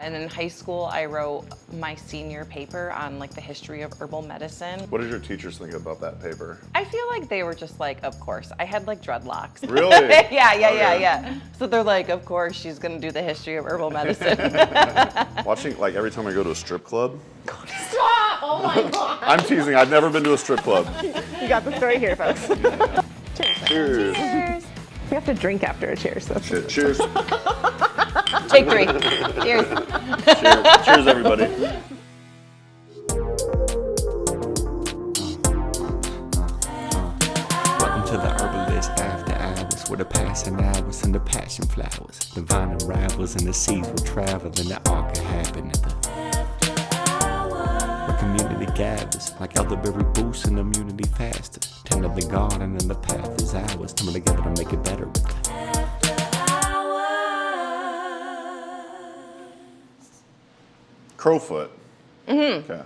And in high school, I wrote my senior paper on like the history of herbal medicine. What did your teachers think about that paper? I feel like they were just like, of course. I had like dreadlocks. Really? Yeah. So they're like, of course, she's gonna do the history of herbal medicine. Watching, like every time I go to a strip club. Stop! Oh my God. I'm teasing, I've never been to a strip club. You got the story here, folks. Cheers. Cheers. We have to drink after a cheers. So. Cheers. Take 3. Cheers. Cheers, everybody. Welcome to the Herbalists After Hours, where the passing hours and the passion flowers, the vine unravels and the seeds will travel, and the arc can happen at the where community gathers, like elderberry boosts and immunity faster. Tend to the garden and the path is ours. Coming together to make it better with the Crofoot. Mm-hmm. Okay.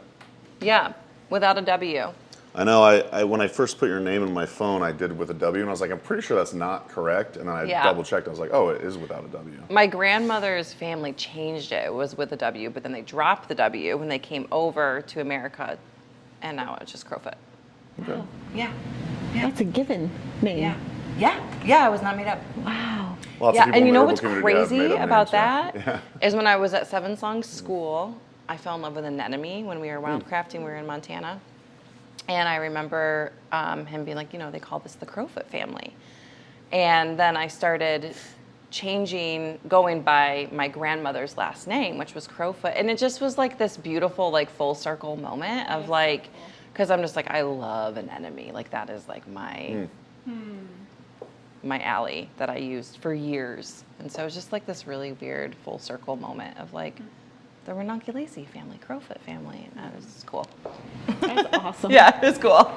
Yeah, without a W. I know, I when I first put your name in my phone, I did with a W, and I was like, I'm pretty sure that's not correct. And then I double checked, I was like, oh, it is without a W. My grandmother's family changed it. It was with a W, but then they dropped the W when they came over to America, and now it's just Crofoot. Okay. Yeah. That's a given name. Yeah, it was not made up. Wow. Lots of Yeah, people and you in the know herbal what's community have crazy made-up about names, that is when I was at Seven Songs School, I fell in love with an enemy when we were wildcrafting. We were in Montana. And I remember him being like, you know, they call this the Crofoot family. And then I started going by my grandmother's last name, which was Crofoot. And it just was like this beautiful, like full circle moment of like, because I'm just like, I love an enemy. Like that is like my alley that I used for years. And so it was just like this really weird full circle moment of like, the Ranunculacea family, Crofoot family. And that was cool. That's awesome. Yeah, it's cool.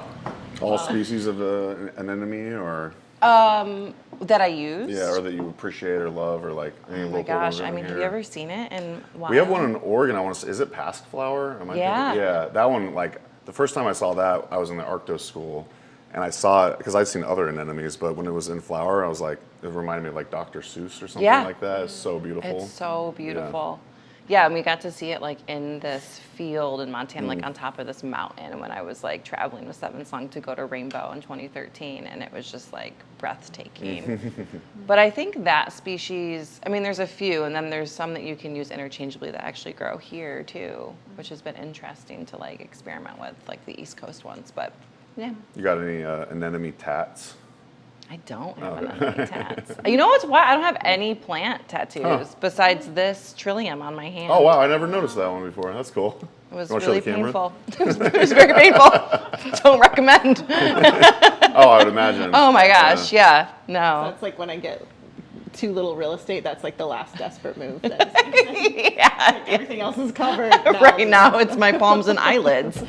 All species of an anemone, or? That I use? Yeah, or that you appreciate or love, or like any Oh my local gosh, ones I around mean, have here. you ever seen it in wild? We have one in Oregon, I want to say, is it Pasque flower? Am I Yeah. thinking? Yeah, that one, like, the first time I saw that, I was in the Arcto school, and I saw it, because I'd seen other anemones, but when it was in flower, I was like, it reminded me of like Dr. Seuss or something like that. It's so beautiful. It's so beautiful. Yeah, and we got to see it like in this field in Montana, like on top of this mountain when I was like traveling with Seven Song to go to Rainbow in 2013, and it was just like breathtaking. But I think that species, I mean, there's a few, and then there's some that you can use interchangeably that actually grow here too, which has been interesting to like experiment with, like the East Coast ones, but yeah. You got any anemone tats? I don't have anemone tats. You know what's why? I don't have any plant tattoos besides this trillium on my hand. Oh wow, I never noticed that one before. That's cool. It was You wanna show really the camera? painful. It was very painful. Don't recommend. Oh, I would imagine. Oh my gosh, yeah. No. That's like when I get too little real estate, that's like the last desperate move. Yeah. Everything else is covered. Right now it's my palms and eyelids.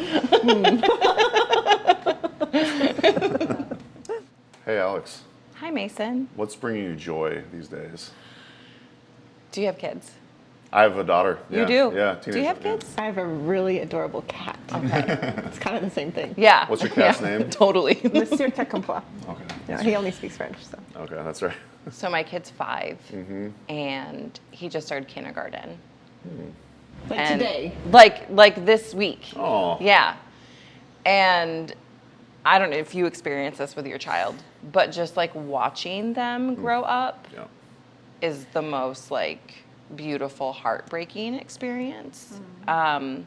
Hey Alex, Hi, Mason. what's bringing you joy these days? Do you have kids? I have a daughter. You Yeah. do? Yeah, Do you have teenager, kids? I have a really adorable cat. Okay. It's kind of the same thing. Yeah. What's your cat's Yeah, name? Totally. Monsieur Tecumpois. Okay. Yeah, he only speaks French, so. Okay, that's right. So my kid's 5, and he just started kindergarten. Like And today. Like this week. Oh. Yeah. And I don't know if you experience this with your child, but just like watching them grow up Yeah. is the most like beautiful, heartbreaking experience. And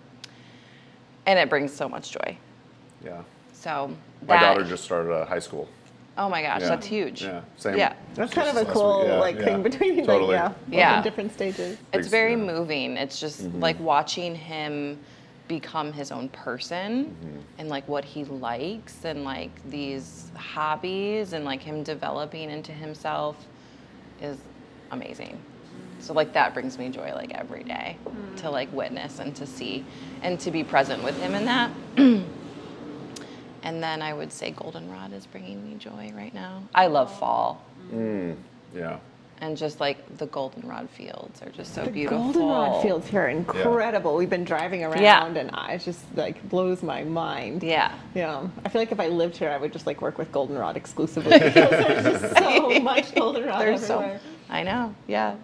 it brings so much joy. Yeah. So My that, daughter just started high school. oh my gosh, Yeah. that's huge. Yeah. Same. Yeah. That's kind of Just a last cool week. Yeah, like yeah. thing between Totally. like Yeah. in different stages. It's very Yeah. moving. It's just like watching him become his own person and like what he likes and like these hobbies and like him developing into himself is amazing. So like that brings me joy like every day to like witness and to see and to be present with him in that. And then I would say goldenrod is bringing me joy right now. I love fall. Yeah. And just like the goldenrod fields are just so The beautiful. goldenrod fields here are incredible. We've been driving around Yeah. and it just like blows my mind. Yeah. Yeah. I feel like if I lived here, I would just like work with goldenrod exclusively because there's just so much goldenrod There's everywhere. I know. Yeah.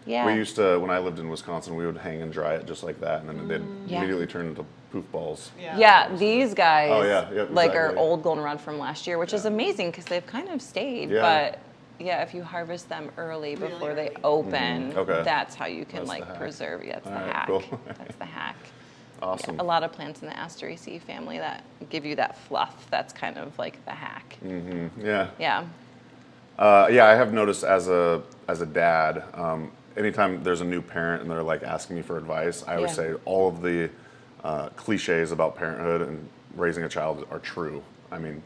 Yeah. We used to, when I lived in Wisconsin, we would hang and dry it just like that, and then they'd immediately turn into poof balls. Yeah, these guys exactly. are old goldenrod from last year, which is amazing because they've kind of stayed. Yeah. But yeah, if you harvest them early before they open, Okay. that's how you can That's like the hack. preserve. Yeah, that's the All right, hack. cool. That's the hack. Awesome. Yeah, a lot of plants in the Asteraceae family that give you that fluff. That's kind of like the hack. Yeah. Yeah. Yeah, I have noticed as a dad, anytime there's a new parent and they're like asking me for advice, I always Yeah. say all of the cliches about parenthood and raising a child are true. I mean,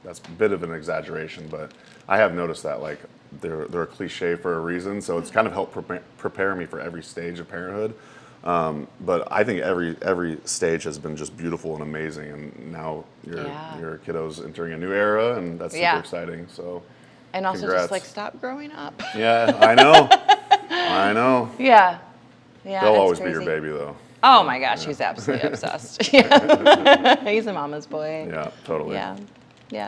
that's a bit of an exaggeration, but I have noticed that like they're a cliche for a reason. So it's kind of helped prepare me for every stage of parenthood. But I think every stage has been just beautiful and amazing, and now your kiddo's entering a new era, and that's super exciting. So, and also congrats. just like stop growing up. Yeah, I know, I know. Yeah, They'll it's always crazy. be your baby, though. Oh my gosh, he's absolutely obsessed. Yeah, he's a mama's boy. Yeah, totally. Yeah,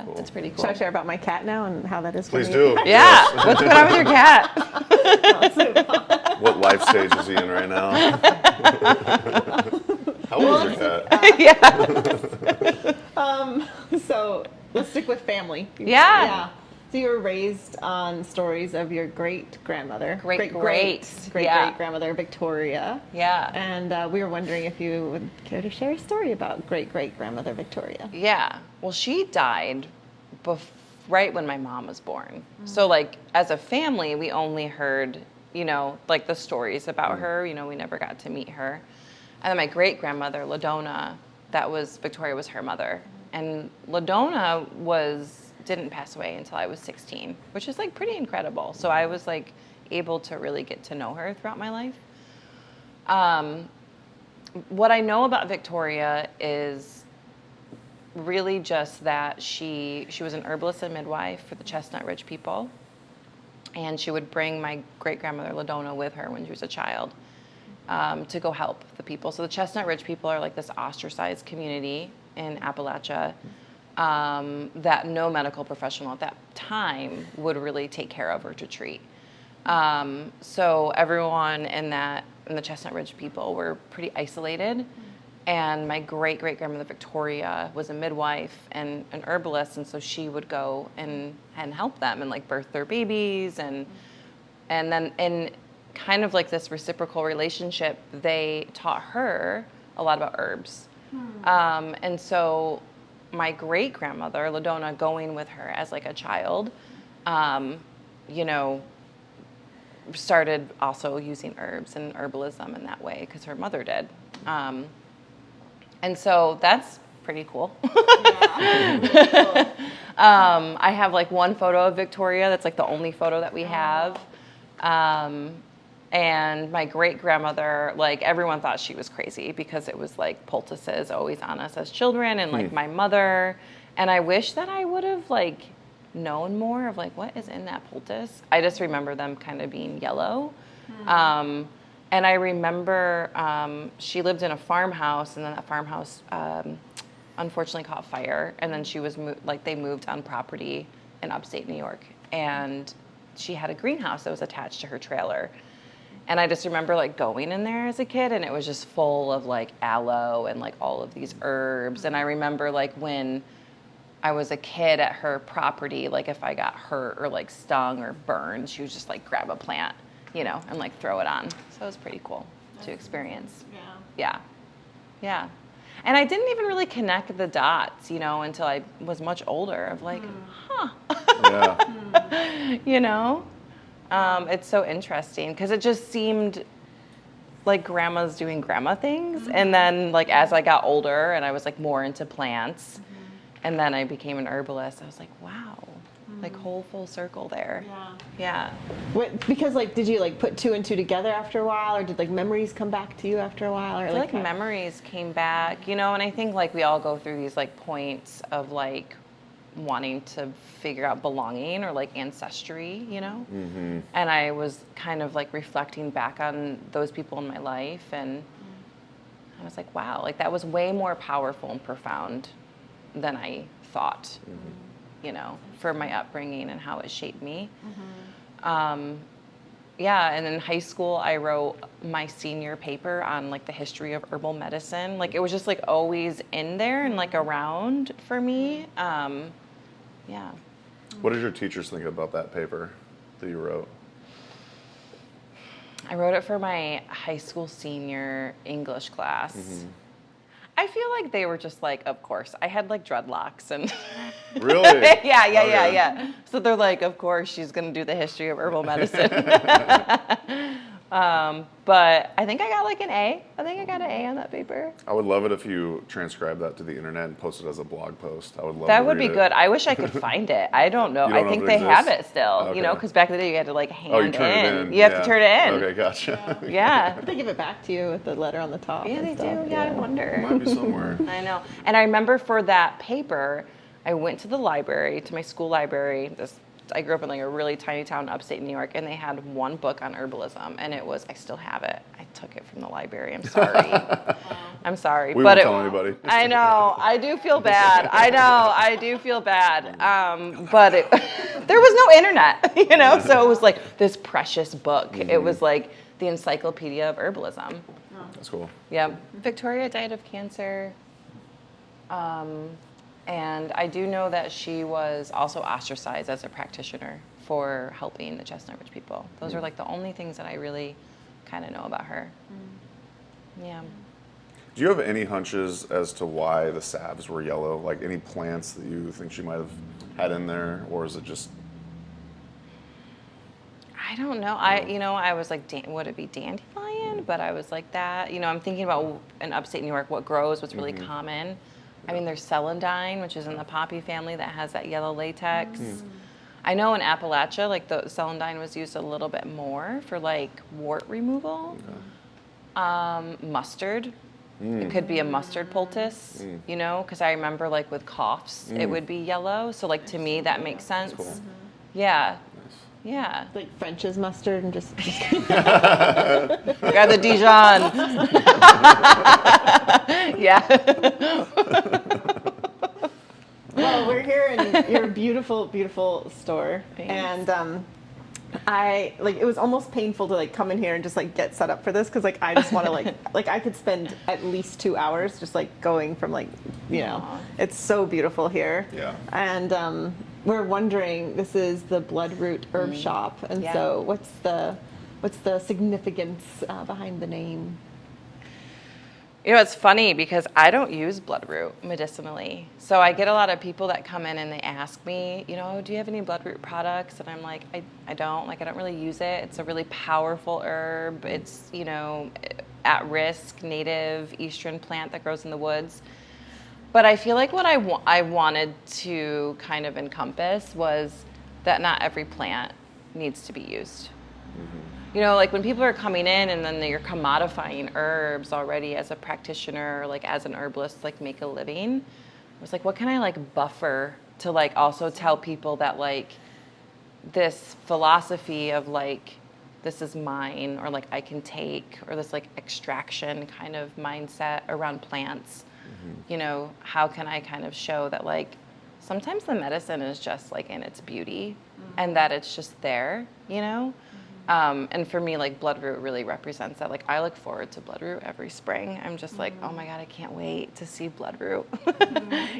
cool. It's pretty cool. Should I share about my cat now and how that is for Please me? do. Yeah, what's going on with your cat? What life stage is he in right now? How old is your cat? So let's stick with family. Yeah. So you were raised on stories of your great-grandmother. Great Great-great-grandmother Victoria. Yeah. And we were wondering if you would care to share a story about great-great-grandmother Victoria. Yeah. Well, she died right when my mom was born. So, like, as a family, we only heard, like the stories about her. We never got to meet her. And then my great-grandmother, Ladona, Victoria was her mother. And Ladona didn't pass away until I was 16, which is like pretty incredible. So I was like able to really get to know her throughout my life. What I know about Victoria is really just that she was an herbalist and midwife for the Chestnut Ridge people. And she would bring my great-grandmother Ladona with her when she was a child to go help the people. So the Chestnut Ridge people are like this ostracized community in Appalachia that no medical professional at that time would really take care of or to treat. So everyone in the Chestnut Ridge people were pretty isolated. And my great-great-grandmother Victoria was a midwife and an herbalist, and so she would go and help them and like birth their babies, and then in kind of like this reciprocal relationship, they taught her a lot about herbs. And so my great-grandmother, Ladona, going with her as like a child, started also using herbs and herbalism in that way because her mother did. And so that's pretty cool. I have like one photo of Victoria. That's like the only photo that we have. And my great-grandmother, like everyone thought she was crazy because it was like poultices always on us as children, and like my mother. And I wish that I would have like known more of like what is in that poultice. I just remember them kind of being yellow. And I remember she lived in a farmhouse, and then that farmhouse unfortunately caught fire. And then she was they moved on property in upstate New York, and she had a greenhouse that was attached to her trailer. And I just remember like going in there as a kid, and it was just full of like aloe and like all of these herbs. And I remember like when I was a kid at her property, like if I got hurt or like stung or burned, she would just like grab a plant, and like throw it on. So it was pretty cool to experience. Yeah. And I didn't even really connect the dots, until I was much older of like, it's so interesting because it just seemed like grandma's doing grandma things. And then like as I got older and I was like more into plants, and then I became an herbalist, I was like, wow, like whole full circle there. Yeah. Because like, did you like put two and two together after a while, or did like memories come back to you after a while? Or I feel like memories came back, and I think like we all go through these like points of like wanting to figure out belonging or like ancestry, And I was kind of like reflecting back on those people in my life, and I was like, wow, like that was way more powerful and profound than I thought, for my upbringing and how it shaped me. yeah, and in high school, I wrote my senior paper on like the history of herbal medicine. Like it was just like always in there and like around for me. Yeah. What did your teachers think about that paper that you wrote? I wrote it for my high school senior English class. I feel like they were just like, of course. I had like dreadlocks and Really? yeah. So they're like, of course she's gonna do the history of herbal medicine. But I think I got like an A. I think I got an A on that paper. I would love it if you transcribe that to the internet and post it as a blog post. I would love That to would read be it. good. I wish I could find it. I don't know. You don't I know think if they it have exists? it still, Okay. you know, because back in the day you had to like hand Oh, you turn it in. You have to turn it in. Okay, gotcha. Yeah. They give it back to you with the letter on the top. Yeah, and they stuff. do. Yeah, I wonder. Might be somewhere. I know. And I remember for that paper, I went to the library, to my school library. I grew up in like a really tiny town in upstate New York, and they had one book on herbalism, and it was, I still have it. I took it from the library. I'm sorry. I'm sorry. We but won't tell anybody. I know. I do feel bad. I know. I do feel bad. But there was no internet, you know, so it was like this precious book. It was like the Encyclopedia of Herbalism. That's cool. Yeah. Victoria died of cancer. And I do know that she was also ostracized as a practitioner for helping the Chestnut Ridge people. Those are like the only things that I really kind of know about her. Yeah. Do you have any hunches as to why the salves were yellow? Like any plants that you think she might have had in there, or is it just? I don't know. I was like, would it be dandelion? But I was like that. You know, I'm thinking about in upstate New York, what grows, what's really common. I mean, there's celandine, which is in the poppy family that has that yellow latex. I know in Appalachia, like the celandine was used a little bit more for like wart removal. Mustard. It could be a mustard poultice, you know, because I remember like with coughs, it would be yellow. So like to me, that makes sense. Cool. Yeah. Yeah. Like French's mustard and just Grab the Dijon. Yeah. Well, we're here in your beautiful, beautiful store. Thanks. And it was almost painful to like come in here and just like get set up for this because like I just want to like I could spend at least 2 hours just like going from like, you know, it's so beautiful here. Yeah. And we're wondering, this is the Bloodroot Herb Shop, and Yeah. so what's the significance behind the name? You know, it's funny because I don't use bloodroot medicinally. So I get a lot of people that come in and they ask me, you know, do you have any bloodroot products? And I'm like, I don't. Like, I don't really use it. It's a really powerful herb. It's, you know, at-risk, native eastern plant that grows in the woods. But I feel like what I wanted to kind of encompass was that not every plant needs to be used. You know, like when people are coming in and then you're commodifying herbs already as a practitioner or like as an herbalist, like make a living. I was like, what can I like buffer to like also tell people that like this philosophy of like, this is mine, or like I can take, or this like extraction kind of mindset around plants. You know, how can I kind of show that like sometimes the medicine is just like in its beauty and that it's just there, you know? And for me, like bloodroot really represents that. Like I look forward to bloodroot every spring. I'm just like, oh my God, I can't wait to see bloodroot.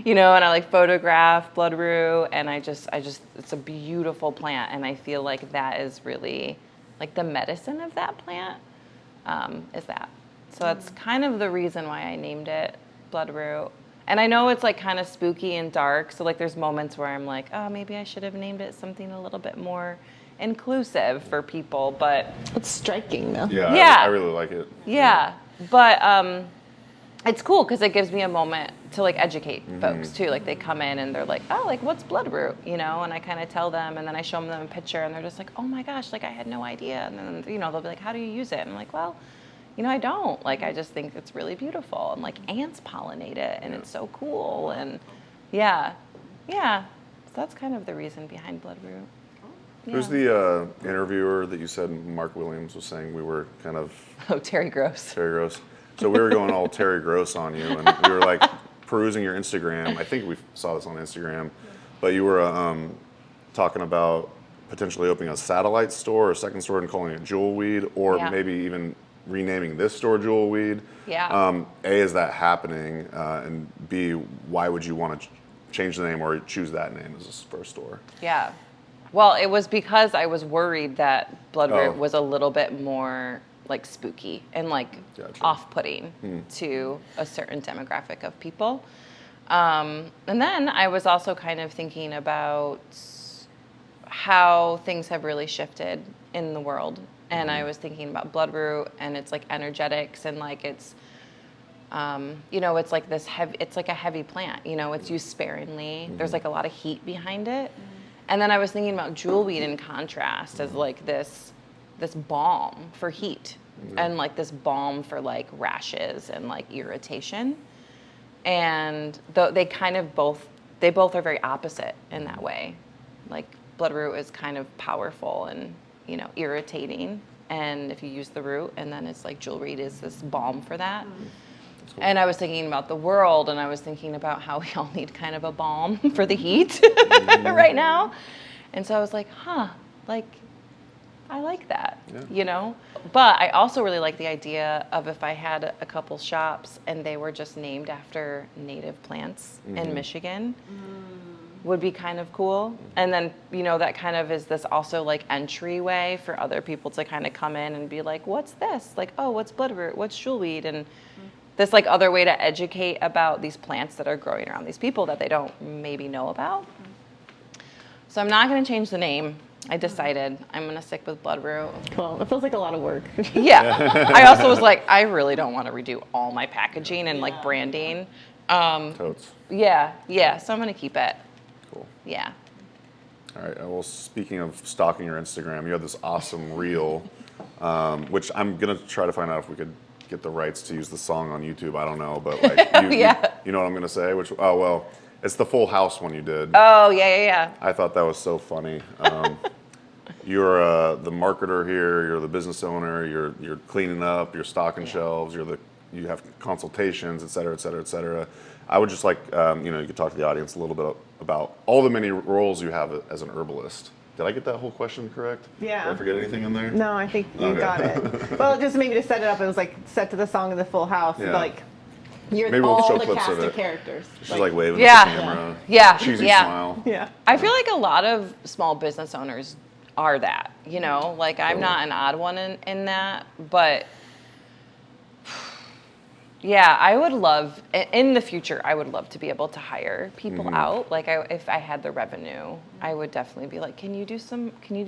You know, and I like photograph bloodroot, and I just, it's a beautiful plant, and I feel like that is really like the medicine of that plant is that. So that's kind of the reason why I named it Bloodroot. And I know it's like kind of spooky and dark, so like there's moments where I'm like, oh, maybe I should have named it something a little bit more inclusive for people, but It's striking though. Yeah. I really like it. yeah, but it's cool because it gives me a moment to like educate folks too. Like they come in and they're like, oh, like what's bloodroot, you know? And I kind of tell them, and then I show them a picture, and they're just like, oh my gosh, like I had no idea. And then, you know, they'll be like, how do you use it? And I'm like, well, you know, I don't. Like I just think it's really beautiful, and like ants pollinate it, and it's so cool. And yeah. So that's kind of the reason behind bloodroot. Who's the interviewer that you said Mark Williams was saying we were kind of Oh, Terry Gross. Terry Gross? So we were going all Terry Gross on you, and we were like perusing your Instagram. I think we saw this on Instagram, but you were talking about potentially opening a satellite store or a second store and calling it Jewel Weed, or Yeah. maybe even renaming this store Jewel Weed. Yeah. A, is that happening? And B, why would you want to change the name or choose that name as a first store? Yeah. Well, it was because I was worried that Bloodroot was a little bit more like spooky and like off-putting to a certain demographic of people. And then I was also kind of thinking about how things have really shifted in the world. And I was thinking about Bloodroot and it's like energetics and like it's, it's like this heavy, it's like a heavy plant, it's used sparingly. There's like a lot of heat behind it. And then I was thinking about jewel weed in contrast as like this balm for heat and like this balm for like rashes and like irritation. And they kind of both are very opposite in that way. Like Bloodroot is kind of powerful and, irritating. And if you use the root, and then it's like jewel weed is this balm for that. Cool. And I was thinking about the world, and I was thinking about how we all need kind of a balm for the heat right now. And so I was like, I like that, But I also really like the idea of if I had a couple shops and they were just named after native plants in Michigan, would be kind of cool. And then, that kind of is this also like entryway for other people to kind of come in and be like, what's this? Like, oh, what's Bloodroot? What's jewelweed? And this like other way to educate about these plants that are growing around these people that they don't maybe know about. So I'm not going to change the name. I decided I'm going to stick with Bloodroot. Cool. It feels like a lot of work. Yeah. I also was like, I really don't want to redo all my packaging and like branding. Totes. Yeah. So I'm going to keep it. Cool. Yeah. All right. Well, speaking of stalking your Instagram, you have this awesome reel, which I'm going to try to find out if we could get the rights to use the song on YouTube. I don't know, but like, you know what I'm going to say? It's the Full House one you did. Oh, yeah. I thought that was so funny. You're the marketer here. You're the business owner. You're cleaning up. You're stocking shelves. You have consultations, et cetera, et cetera, et cetera. I would just like, you could talk to the audience a little bit about all the many roles you have as an herbalist. Did I get that whole question correct? Yeah. Did I forget anything in there? No, I think you got it. Well, just maybe to set it up, it was like set to the song of the Full House. Yeah. Like, you're Maybe we'll all show the clips cast of of it. characters. She's like waving Yeah. at the camera. Yeah. Cheesy Yeah. smile. Yeah. I feel like a lot of small business owners are that, like I'm not an odd one in that, but yeah, I would love, in the future, I would love to be able to hire people out. Like if I had the revenue, I would definitely be like, can you do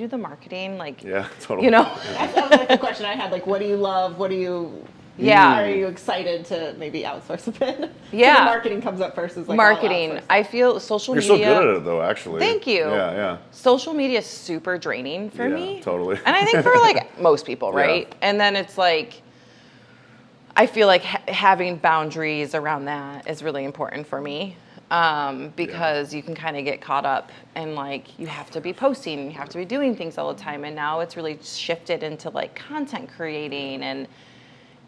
the marketing? Like, Yeah, totally. That was like the question I had. Like, what do you love? What do you... Yeah. Are you excited to maybe outsource a bit? Yeah. So the marketing comes up first. Is like marketing. I feel social You're media. so good at it, though, actually. Thank you. Yeah. Social media is super draining for me. Totally. And I think for like most people, right? Yeah. And then it's like, I feel like having boundaries around that is really important for me. Because you can kind of get caught up and like you have to be posting, you have to be doing things all the time. And now it's really shifted into like content creating, and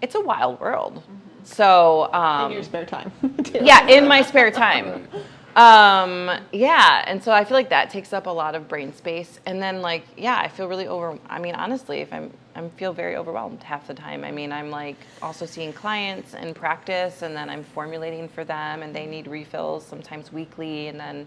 it's a wild world. So in your spare time. Too. Yeah, in my spare time. And so I feel like that takes up a lot of brain space. And then like, I feel really honestly, if I feel very overwhelmed half the time. I mean, I'm like also seeing clients in practice, and then I'm formulating for them, and they need refills sometimes weekly. And then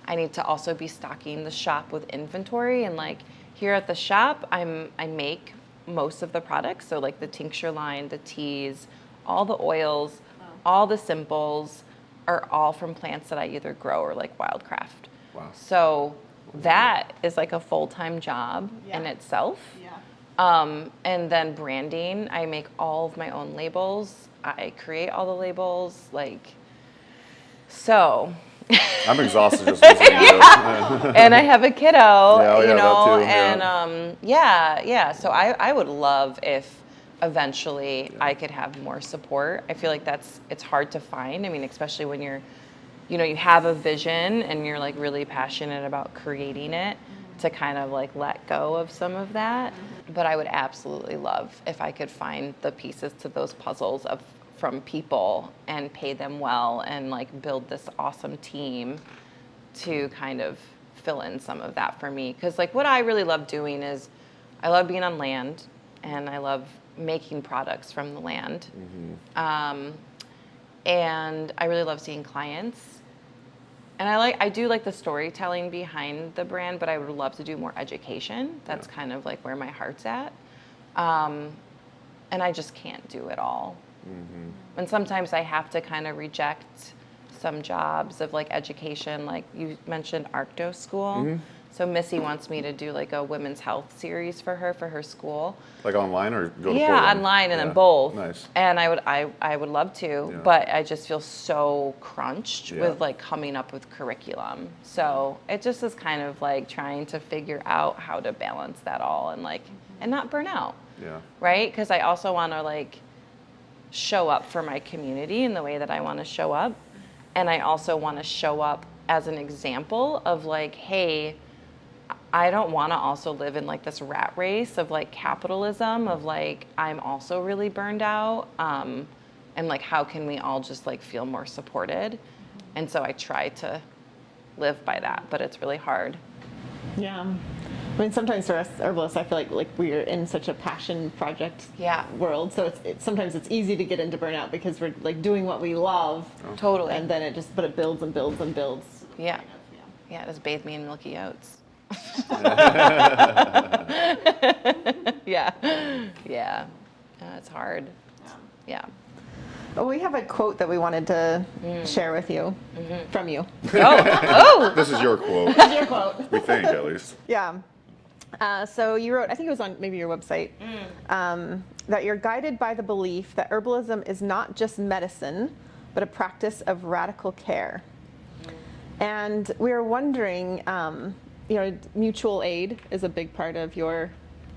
I need to also be stocking the shop with inventory. And like here at the shop, I make most of the products. So like the tincture line, the teas, all the oils, all the simples are all from plants that I either grow or like wildcraft. Wow. So that is like a full-time job in itself. Yeah. And then branding, I make all of my own labels. I create all the labels, so. I'm exhausted just listening to you. And I have a kiddo, that too, and so I would love if eventually I could have more support. I feel like it's hard to find. I mean, especially when you have a vision and you're like really passionate about creating it, to kind of like let go of some of that. But I would absolutely love if I could find the pieces to those puzzles from people and pay them well and like build this awesome team to kind of fill in some of that for me. Because like what I really love doing is I love being on land and I love making products from the land. And I really love seeing clients. And I do like the storytelling behind the brand, but I would love to do more education. That's kind of like where my heart's at. And I just can't do it all. And sometimes I have to kind of reject some jobs of like education, like you mentioned Arcto School. So Missy wants me to do like a women's health series for her school. Like online or go to Yeah, Portland? online and then both. Nice. And I would love to, but I just feel so crunched with like coming up with curriculum. So it just is kind of like trying to figure out how to balance that all and like and not burn out. Yeah. Right? Because I also want to like show up for my community in the way that I want to show up. And I also want to show up as an example of like, hey, I don't want to also live in like this rat race of like capitalism of like, I'm also really burned out. And like, how can we all just like feel more supported? And so I try to live by that, but it's really hard. Yeah. I mean, sometimes for us herbalists, I feel like we're in such a passion project world. So sometimes it's easy to get into burnout because we're like doing what we love. Totally. And then but it builds and builds and builds. Yeah. Yeah, just bathe me in milky oats. Yeah. It's hard. Yeah. Well, we have a quote that we wanted to share with you, from you. Oh! This is your quote. This is your quote. We think, at least. Yeah. So you wrote, I think it was on maybe your website, that you're guided by the belief that herbalism is not just medicine, but a practice of radical care. And we were wondering, mutual aid is a big part of your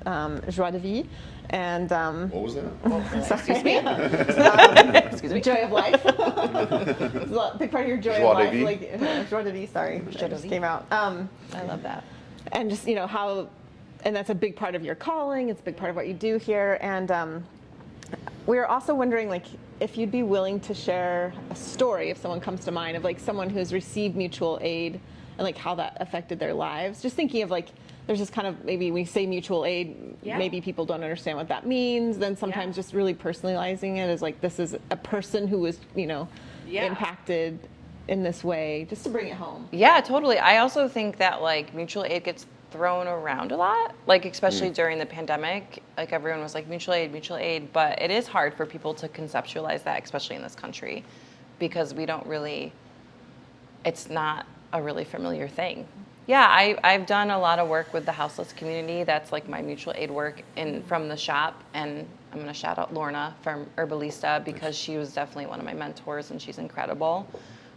joie de vie. And What was that? Excuse me? Excuse me. Joy of life. It's a big part of your joy Joie of de life. vie? Joie de vie, sorry. It just came out. I love that. And just, how, and that's a big part of your calling. It's a big part of what you do here. And we were also wondering, like, if you'd be willing to share a story, if someone comes to mind, of like someone who's received mutual aid and like how that affected their lives. Just thinking of like, there's this kind of, maybe we say mutual aid, maybe people don't understand what that means. Then sometimes just really personalizing it as like, this is a person who was, impacted in this way, just to bring it home. Yeah, totally. I also think that like mutual aid gets thrown around a lot, like especially during the pandemic, like everyone was like mutual aid, but it is hard for people to conceptualize that, especially in this country, because we don't really, it's not a really familiar thing. Yeah, I've done a lot of work with the houseless community. That's like my mutual aid work from the shop. And I'm going to shout out Lorna from Herbalista because she was definitely one of my mentors and she's incredible.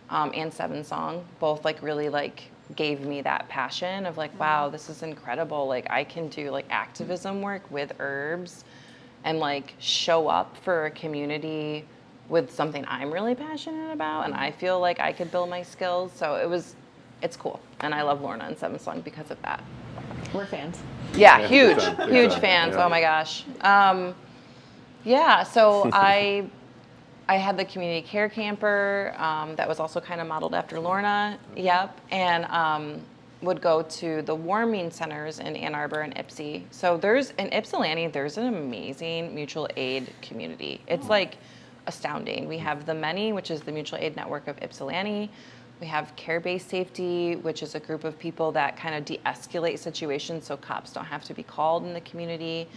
And Seven Song, both like really like gave me that passion of like, wow, this is incredible. Like I can do like activism work with herbs and like show up for a community with something I'm really passionate about. And I feel like I could build my skills. So it's cool. And I love Lorna and Seven Song because of that. We're fans. Yeah, huge big time. fans. Yeah. Oh my gosh. So I had the community care camper that was also kind of modeled after Lorna. Yep. And would go to the warming centers in Ann Arbor and Ypsi. So in Ypsilanti, there's an amazing mutual aid community. It's like astounding. We have the Many, which is the mutual aid network of Ypsilanti. We have Care-Based Safety, which is a group of people that kind of de-escalate situations so cops don't have to be called in the community.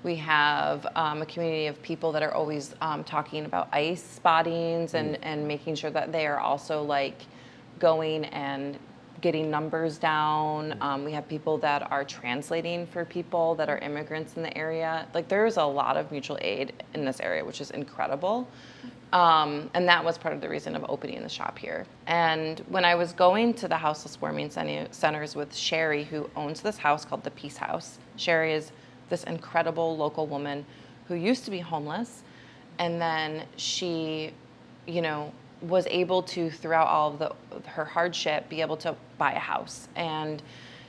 We have a community of people that are always talking about ice spottings and making sure that they are also like going and getting numbers down. We have people that are translating for people that are immigrants in the area. Like there's a lot of mutual aid in this area, which is incredible. And that was part of the reason of opening the shop here. And when I was going to the houseless warming centers with Sherry, who owns this house called the Peace House. Sherry is this incredible local woman who used to be homeless. And then she, was able to, throughout all of her hardship, be able to buy a house. And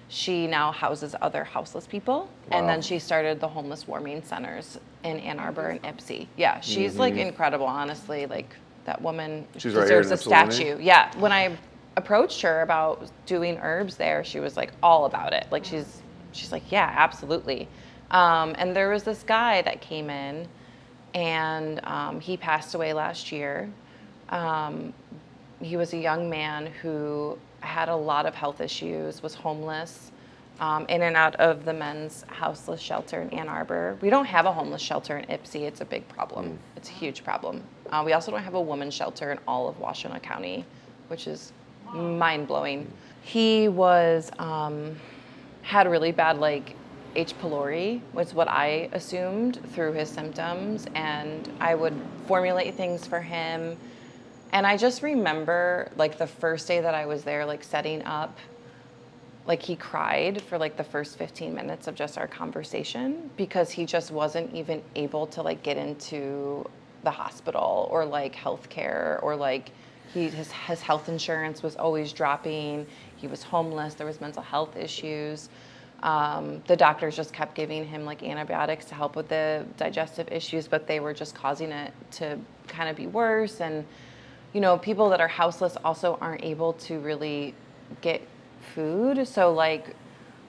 she now houses other houseless people. Wow. And then she started the homeless warming centers in Ann Arbor and Ypsi. Yeah, she's like incredible, honestly. Like that woman she's deserves a statue. Yeah, when I approached her about doing herbs there, she was like all about it. Like she's like, yeah, absolutely. And there was this guy that came in, and he passed away last year. He was a young man who had a lot of health issues, was homeless, in and out of the men's houseless shelter in Ann Arbor. We don't have a homeless shelter in Ypsi. It's a big problem. It's a huge problem. We also don't have a women's shelter in all of Washtenaw County, which is mind-blowing. He was, had really bad, like, H. pylori was what I assumed through his symptoms, and I would formulate things for him. And I just remember, like, the first day that I was there, like, setting up, like, he cried for, like, the first 15 minutes of just our conversation because he just wasn't even able to, like, get into the hospital or, like, healthcare, or, like, his health insurance was always dropping. He was homeless. There was mental health issues. The doctors just kept giving him, like, antibiotics to help with the digestive issues, but they were just causing it to kind of be worse. And, you know, people that are houseless also aren't able to really get food. So, like,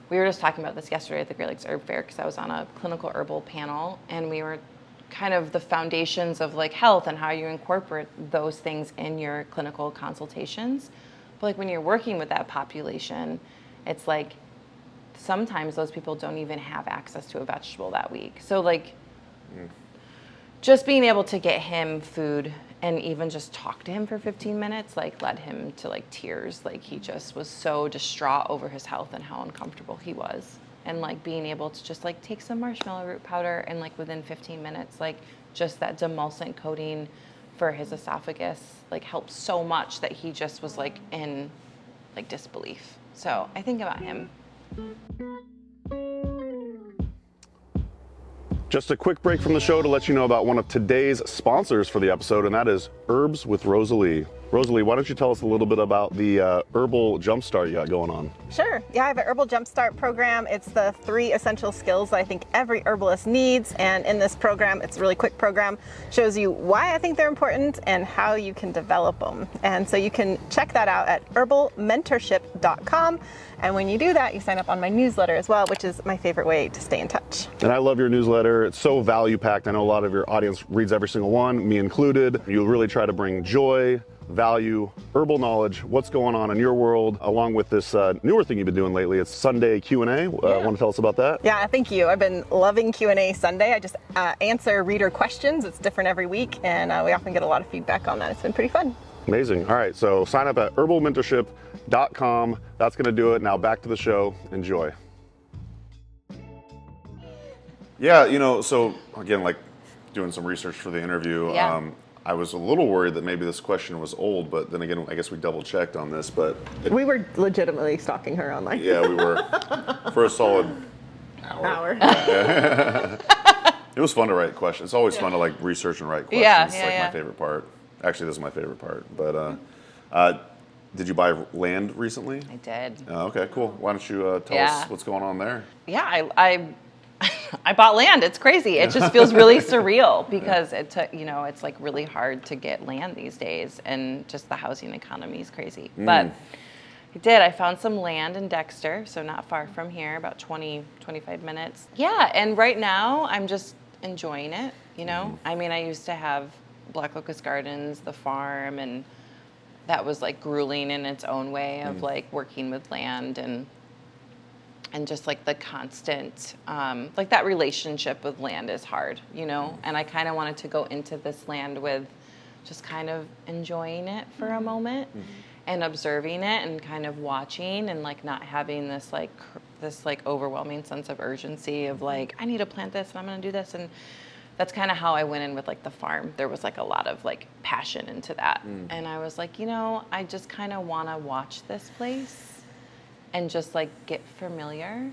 we were just talking about this yesterday at the Great Lakes Herb Fair because I was on a clinical herbal panel, and we were kind of the foundations of, like, health and how you incorporate those things in your clinical consultations. But, like, when you're working with that population, it's like sometimes those people don't even have access to a vegetable that week. So, like, just being able to get him food and even just talk to him for 15 minutes, like, led him to, like, tears. Like, he just was so distraught over his health and how uncomfortable he was. And, like, being able to just, like, take some marshmallow root powder and, like, within 15 minutes, like, just that demulcent coating for his esophagus, like, helped so much that he just was, like, in, like, disbelief. So I think about him. Just a quick break from the show to let you know about one of today's sponsors for the episode, and that is Herbs with Rosalie. Rosalie, why don't you tell us a little bit about the Herbal Jumpstart you got going on? Sure. Yeah, I have a Herbal Jumpstart program. It's the 3 essential skills that I think every herbalist needs. And in this program, it's a really quick program, shows you why I think they're important and how you can develop them. And so you can check that out at herbalmentorship.com. And when you do that, you sign up on my newsletter as well, which is my favorite way to stay in touch. And I love your newsletter. It's so value-packed. I know a lot of your audience reads every single one, me included. You really try to bring joy, value, herbal knowledge, what's going on in your world, along with this newer thing you've been doing lately. It's Sunday Q&A. Want to tell us about that? Yeah, thank you. I've been loving Q&A Sunday. I just answer reader questions. It's different every week, and we often get a lot of feedback on that. It's been pretty fun. Amazing. All right, so sign up at herbalmentorship.com. That's going to do it. Now back to the show. Enjoy. Yeah, you know, so again, like doing some research for the interview, I was a little worried that maybe this question was old, but then again, I guess we double checked on this, but we were legitimately stalking her online. Yeah, we were for a solid hour. It was fun to write questions. It's always fun to, like, research and write questions. It's like my favorite part. Actually, this is my favorite part. But did you buy land recently? I did. Okay, cool. Why don't you tell us what's going on there? Yeah, I bought land. It's crazy. It just feels really surreal because it took, you know, it's like really hard to get land these days, and just the housing economy is crazy. But I did. I found some land in Dexter, so not far from here, about 25 minutes. Yeah, and right now I'm just enjoying it, you know? I mean, I used to have Black Locust Gardens, the farm, and that was, like, grueling in its own way of like working with land and just, like, the constant, like, that relationship with land is hard, you know? And I kind of wanted to go into this land with just kind of enjoying it for a moment and observing it and kind of watching and, like, not having this overwhelming sense of urgency of, like, I need to plant this and I'm going to do this. And that's kind of how I went in with, like, the farm. There was, like, a lot of, like, passion into that. And I was like, you know, I just kind of want to watch this place and just, like, get familiar.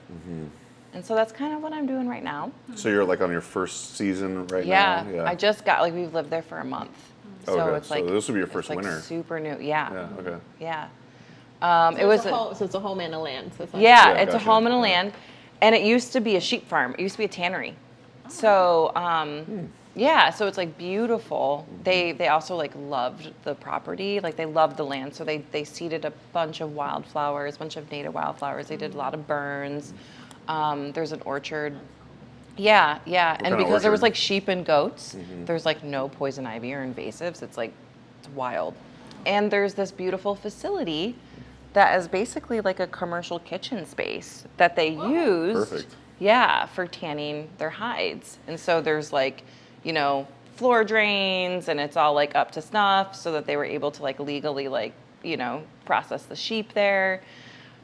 And so that's kind of what I'm doing right now. So you're, like, on your first season right now? Yeah, I just got, like, we've lived there for a month. So it's like, so this will be your first like winter. Super new, yeah. Okay. Yeah. So it's a home and a land. So it's it's a home and a land. And it used to be a sheep farm. It used to be a tannery. So Yeah, so it's like beautiful. They also like loved the property, like they loved the land. So they seeded a bunch of wildflowers, a bunch of native wildflowers. They did a lot of burns. There's an orchard. Yeah, yeah. And kind of because there was orchard? like sheep and goats, there's like no poison ivy or invasives. It's like, it's wild. And there's this beautiful facility that is basically like a commercial kitchen space that they used. Perfect. Yeah, for tanning their hides. And so there's like, you know, floor drains and it's all like up to snuff so that they were able to like legally like, you know, process the sheep there.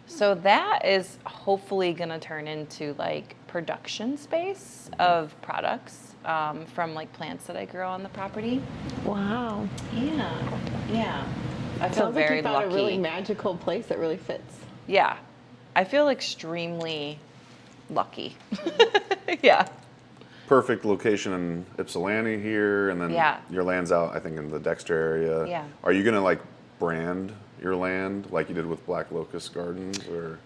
So that is hopefully going to turn into like production space of products from like plants that I grow on the property. Wow. Yeah, yeah. I feel Sounds like very you found lucky. a really magical place that really fits. Yeah, I feel extremely lucky. Yeah. Perfect location in Ypsilanti here, and then Yeah. your land's out, I think, in the Dexter area. Yeah. Are you gonna like brand your land like you did with Black Locust Gardens, or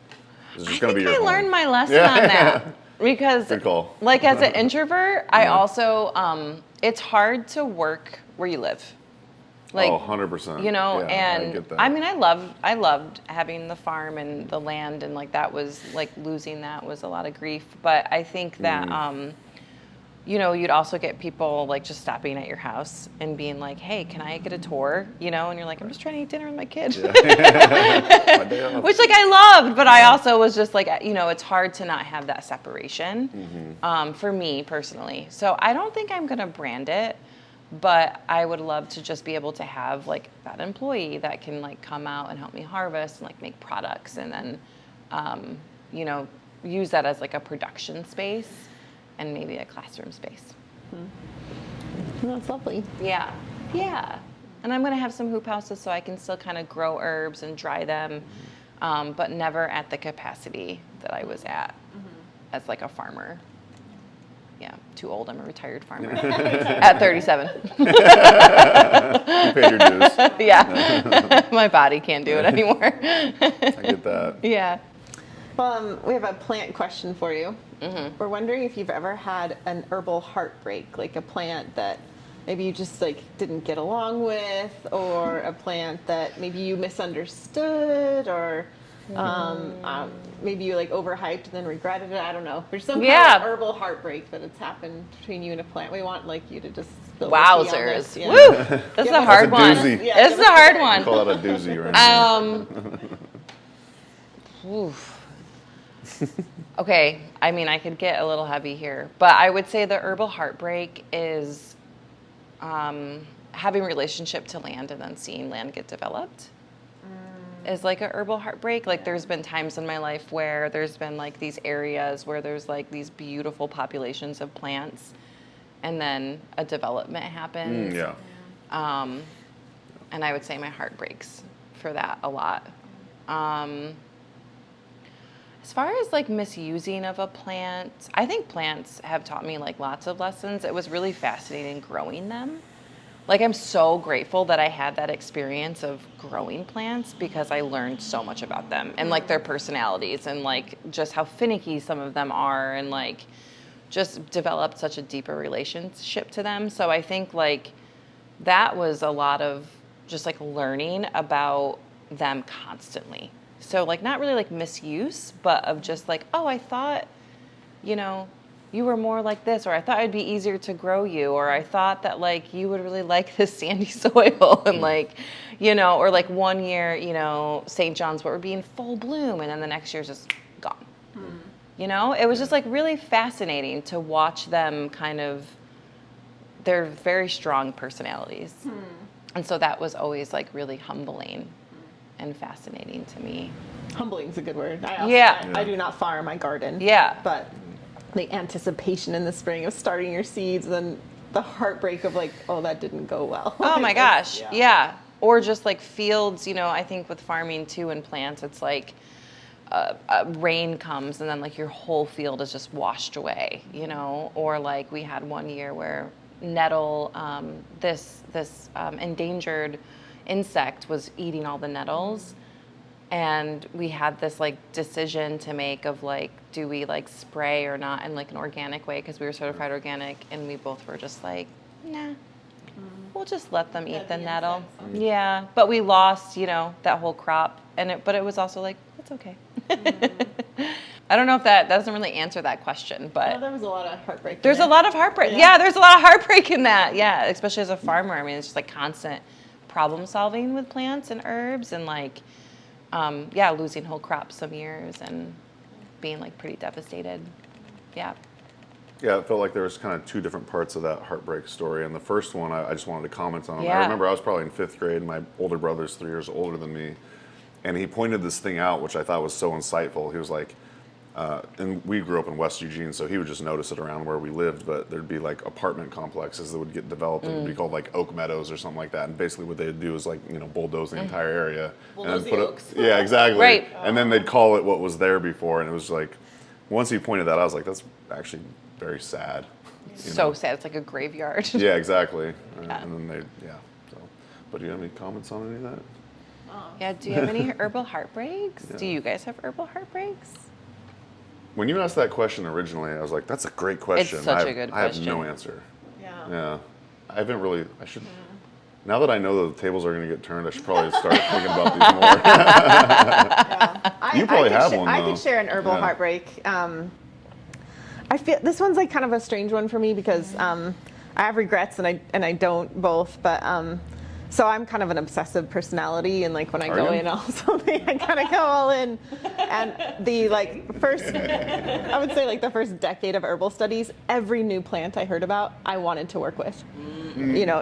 is it just gonna be your I home? learned my lesson Yeah. on that because, Good call. like, as an introvert, I Yeah. also it's hard to work where you live. Like, oh, 100%. you know, Yeah, I and get that. I mean, I loved having the farm and the land, and like that was like losing that was a lot of grief. But I think that you know, you'd also get people like just stopping at your house and being like, "Hey, can I get a tour?" You know, and you're like, "I'm just trying to eat dinner with my kid," My day off. which like I loved, but I also was just like, you know, it's hard to not have that separation for me personally. So I don't think I'm gonna brand it. But I would love to just be able to have like that employee that can like come out and help me harvest and like make products and then, you know, use that as like a production space and maybe a classroom space. That's lovely. Yeah, yeah. And I'm gonna have some hoop houses so I can still kind of grow herbs and dry them, but never at the capacity that I was at as like a farmer. Yeah, too old. I'm a retired farmer at 37. You paid your dues. Yeah, my body can't do it anymore. I get that. Yeah. We have a plant question for you. We're wondering if you've ever had an herbal heartbreak, like a plant that maybe you just like didn't get along with, or a plant that maybe you misunderstood, or maybe you like overhyped and then regretted it. I don't know. There's some kind of herbal heartbreak that it's happened between you and a plant. We want like you to just spill the tea on this. Wowzers. Yeah. Woo! That's a hard That's a one. doozy. Yeah, This is a hard one. Call that a doozy right now. Oof. Okay, I mean, I could get a little heavy here, but I would say the herbal heartbreak is having relationship to land and then seeing land get developed is like a herbal heartbreak. Like there's been times in my life where there's been like these areas where there's like these beautiful populations of plants and then a development happens. Yeah. And I would say my heart breaks for that a lot. As far as like misusing of a plant, I think plants have taught me like lots of lessons. It was really fascinating growing them. Like I'm so grateful that I had that experience of growing plants because I learned so much about them and like their personalities and like just how finicky some of them are and like just developed such a deeper relationship to them. So I think like that was a lot of just like learning about them constantly. So like not really like misuse, but of just like, oh, I thought, you know, you were more like this, or I thought it'd be easier to grow you, or I thought that like you would really like this sandy soil, and like, you know, or like one year, you know, St. John's wort would be in full bloom, and then the next year's just gone. You know, it was just like really fascinating to watch them kind of, they're very strong personalities. And so that was always like really humbling and fascinating to me. Humbling's a good word. I do not farm, I garden. Yeah. But the anticipation in the spring of starting your seeds, and then the heartbreak of like, oh, that didn't go well. Oh my gosh. Yeah. Or just like fields, you know, I think with farming too and plants, it's like rain comes and then like your whole field is just washed away, you know, or like we had one year where nettle, this endangered insect was eating all the nettles. And we had this like decision to make of like, do we like spray or not in like an organic way? Because we were certified organic, and we both were just like, nah, we'll just let them eat the nettle. Yeah, but we lost, that whole crop, but it was also like, it's okay. I don't know if that doesn't really answer that question, but there was a lot of heartbreak. There's a lot of heartbreak. Yeah, there's a lot of heartbreak in that. Yeah, especially as a farmer. I mean, it's just like constant problem solving with plants and herbs, and like, losing whole crops some years and being like pretty devastated. Yeah. Yeah, it felt like there was kind of two different parts of that heartbreak story. And the first one, I just wanted to comment on. Yeah. I remember I was probably in 5th grade, and my older brother's 3 years older than me. And he pointed this thing out, which I thought was so insightful. He was like, and we grew up in West Eugene, so he would just notice it around where we lived, but there'd be like apartment complexes that would get developed, and it would be called like Oak Meadows or something like that. And basically what they'd do is like, bulldoze the entire area. Bulldoze the oaks. Yeah, exactly. Right. And then they'd call it what was there before. And it was like, once he pointed that out, I was like, that's actually very sad. So sad. It's like a graveyard. Yeah, exactly. Yeah. And then so. But do you have any comments on any of that? Yeah, do you have any herbal heartbreaks? Yeah. Do you guys have herbal heartbreaks? When you asked that question originally, I was like, that's a great question. such a good I have question. no answer. Yeah. Yeah. I haven't really, I should, now that I know that the tables are going to get turned, I should probably start thinking about these more. You probably have one, I though. could share an herbal Yeah. heartbreak. I feel this one's like kind of a strange one for me because I have regrets and I don't both, but so I'm kind of an obsessive personality, and like when I Are go you? in on something, I kind of go all in. And the I would say like the first decade of herbal studies, every new plant I heard about, I wanted to work with.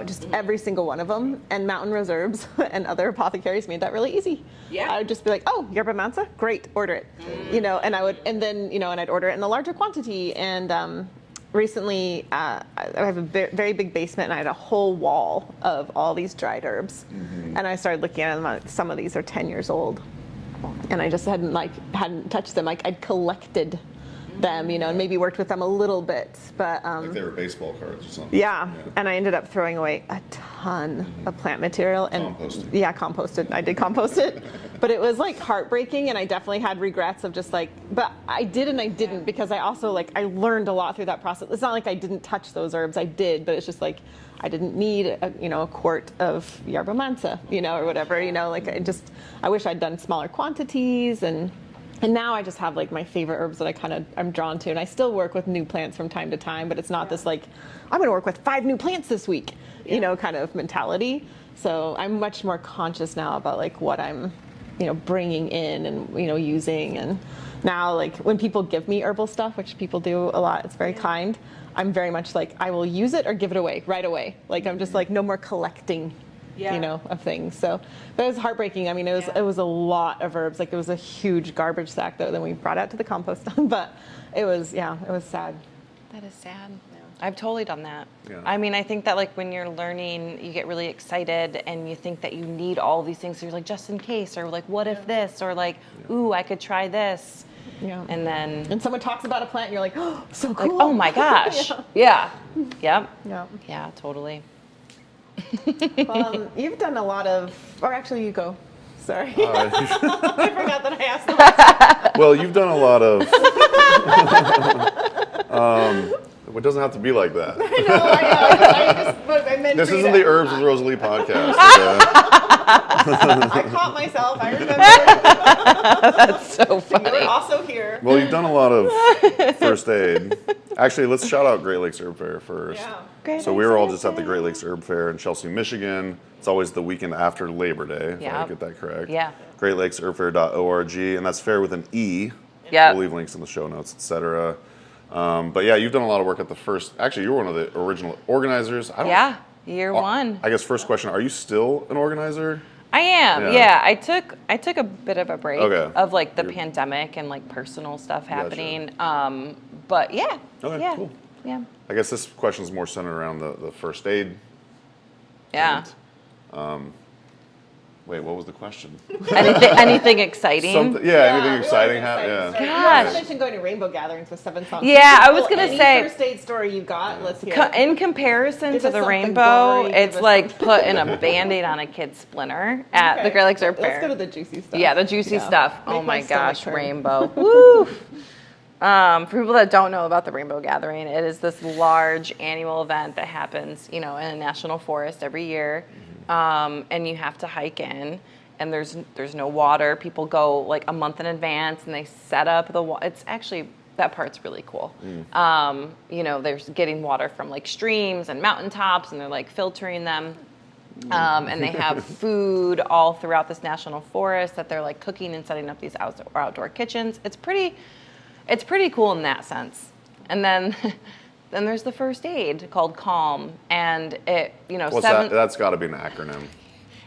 Just every single one of them. And Mountain Rose Herbs and other apothecaries made that really easy. Yeah. I would just be like, oh, yerba mansa, great, order it. And I'd order it in a larger quantity. And recently, I have a very big basement, and I had a whole wall of all these dried herbs. And I started looking at them. Some of these are 10 years old, and I just hadn't touched them. Like I'd collected them, and maybe worked with them a little bit, but Like they were baseball cards or something. yeah. And I ended up throwing away a ton of plant material and Composted. Yeah, composted. I did compost it, but it was like heartbreaking, and I definitely had regrets of just like, but I did and I didn't, because I also I learned a lot through that process. It's not like I didn't touch those herbs, I did, but it's just like I didn't need a quart of yerba mansa, or whatever, I wish I'd done smaller quantities, and now I just have like my favorite herbs that I'm drawn to, and I still work with new plants from time to time, but it's not this like, I'm going to work with 5 new plants this week, kind of mentality. So I'm much more conscious now about like what I'm, bringing in and, using. And now like when people give me herbal stuff, which people do a lot, it's very kind. I'm very much like, I will use it or give it away right away. Like I'm just like, no more collecting of things. So, but it was heartbreaking. I mean, it was a lot of herbs. Like it was a huge garbage sack that then we brought out to the compost. But it was sad. That is sad. I've totally done that. Yeah. I mean, I think that like when you're learning, you get really excited and you think that you need all these things. So you're like, just in case, or like, what if this, or like, ooh, I could try this. Yeah. And someone talks about a plant and you're like, oh, so cool. like, oh my gosh. Yeah. Yep. Yeah. Yeah, totally. Well, you've done a lot of, or actually you go. Sorry. I forgot that I asked the Well, you've done a lot of. It doesn't have to be like that. I meant This read isn't it. the Herbs with Rosalie podcast. I caught myself. I remember. That's so You funny. were also here. Well, you've done a lot of first aid. Actually, let's shout out Great Lakes Herb Fair first. Yeah. Great So we were all Lakes just at the Great Lakes Herb Fair in Chelsea, Michigan. It's always the weekend after Labor Day, if I Yep. get that correct. Yeah. GreatLakesHerbFair.org, and that's fair with an E. Yep. We'll leave links in the show notes, etc. But yeah, you've done a lot of work at the first. Actually, you were one of the original organizers. Yeah. Year one. I guess first question: are you still an organizer? I am. Yeah. I took a bit of a break of like the You're- pandemic and like personal stuff Gotcha. happening. But yeah. Okay, yeah. cool. Yeah. I guess this question is more centered around the first aid. Yeah. Wait, what was the question? Anything exciting? Anything exciting happen? Sorry. Yeah. You also mentioned going to rainbow gatherings with 7 songs. Yeah, I was gonna Any say- first aid story you got, let's hear it. In comparison Give to us the something rainbow, gory, it's give us like putting a Band-Aid on a kid's splinter at the Okay. Great Lakes Herb Let's Fair. go to the juicy stuff. Yeah, the juicy Yeah. stuff. Make Oh my my stomach gosh, turn. rainbow. Woo! For people that don't know about the Rainbow Gathering, it is this large annual event that happens, in a national forest every year, and you have to hike in, and there's no water. People go like a month in advance, and they set up the water. It's actually, that part's really cool. There's getting water from like streams and mountaintops, and they're like filtering them. And they have food all throughout this national forest that they're like cooking and setting up these outdoor kitchens. It's pretty cool in that sense. And then there's the first aid called CALM, and it, What's that? That's got to be an acronym.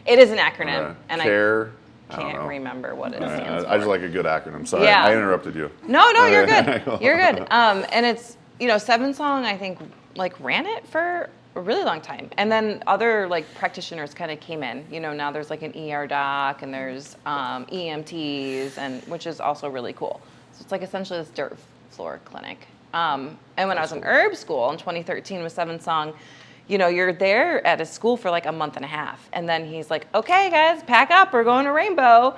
It is an acronym, and Care. I can't remember what it stands for. I just like a good acronym. Sorry, Yeah. I interrupted you. No, you're good. You're good. And it's, Seven Song, I think, like ran it for a really long time. And then other like practitioners kind of came in. Now there's like an ER doc, and there's EMTs, and which is also really cool. So it's like essentially this dirt floor clinic. And when I was in herb school in 2013 with Seven Song, you're there at his school for like a month and a half. And then he's like, okay, guys, pack up. We're going to Rainbow.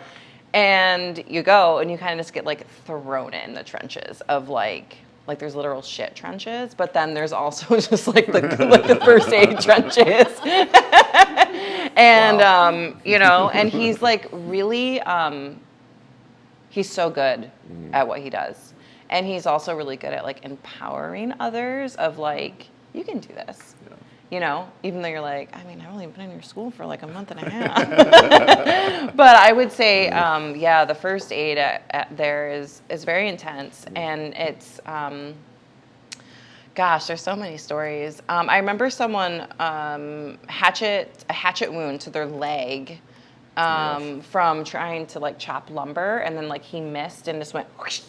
And you go, and you kind of just get like thrown in the trenches of like there's literal shit trenches, but then there's also just like the first aid trenches. And, wow. And he's like really, he's so good at what he does. And he's also really good at like empowering others of like, you can do this. Even though you're like, I've only been in your school for like a month and a half. But I would say, the first aid at there is very intense. And it's, there's so many stories. I remember someone, a hatchet wound to their leg from trying to like chop lumber. And then like he missed and just went whoosh.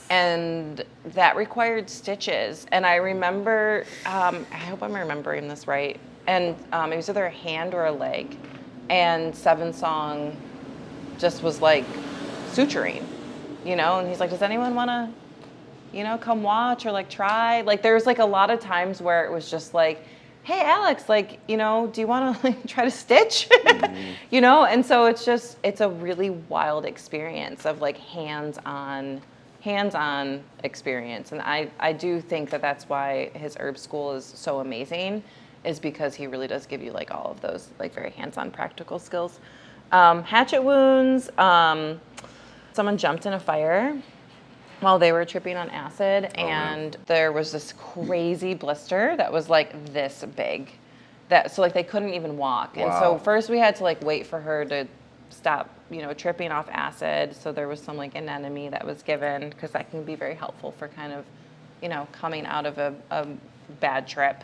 And that required stitches. And I remember, I hope I'm remembering this right. And it was either a hand or a leg. And Seven Song just was like suturing, and he's like, does anyone want to, come watch or like try? Like there was like a lot of times where it was just like, hey, Alex, like, do you want to like try to stitch? And so it's a really wild experience of like hands-on experience. And I do think that that's why his herb school is so amazing, is because he really does give you like all of those like very hands-on practical skills. Hatchet wounds, someone jumped in a fire while they were tripping on acid, and there was this crazy blister that was like this big, so like they couldn't even walk. Wow. And so first we had to like wait for her to stop, tripping off acid. So there was some like anemone that was given, because that can be very helpful for kind of, coming out of a bad trip.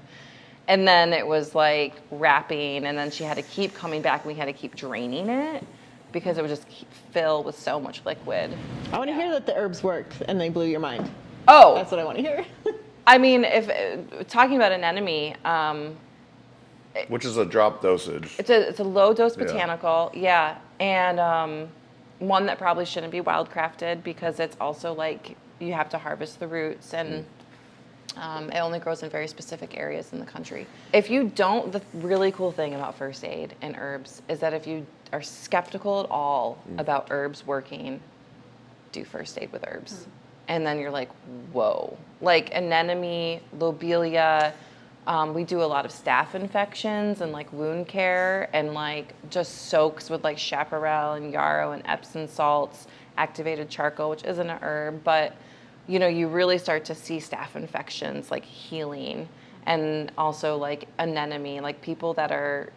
And then it was like wrapping, and then she had to keep coming back, and we had to keep draining it, because it would just fill with so much liquid. I want to hear that the herbs worked and they blew your mind. Oh, That's what I want to hear. if talking about an anemone, Which is a drop dosage. it's a low dose botanical, and one that probably shouldn't be wildcrafted, because it's also like you have to harvest the roots, and it only grows in very specific areas in the country. If you don't, the really cool thing about first aid and herbs is that if you are skeptical at all about herbs working, do first aid with herbs. And then you're like, whoa. Like anemone, lobelia, we do a lot of staph infections and like wound care, and like just soaks with like chaparral and yarrow and Epsom salts, activated charcoal, which isn't a herb, but you really start to see staph infections like healing. And also like anemone, like people that are,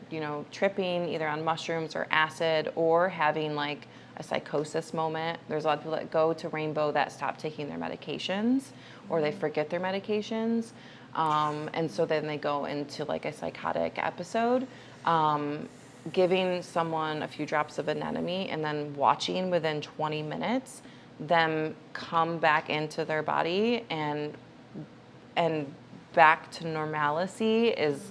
tripping either on mushrooms or acid, or having like a psychosis moment. There's a lot of people that go to Rainbow that stop taking their medications, or they forget their medications. And so then they go into like a psychotic episode. Giving someone a few drops of anemone and then watching within 20 minutes them come back into their body and back to normalcy is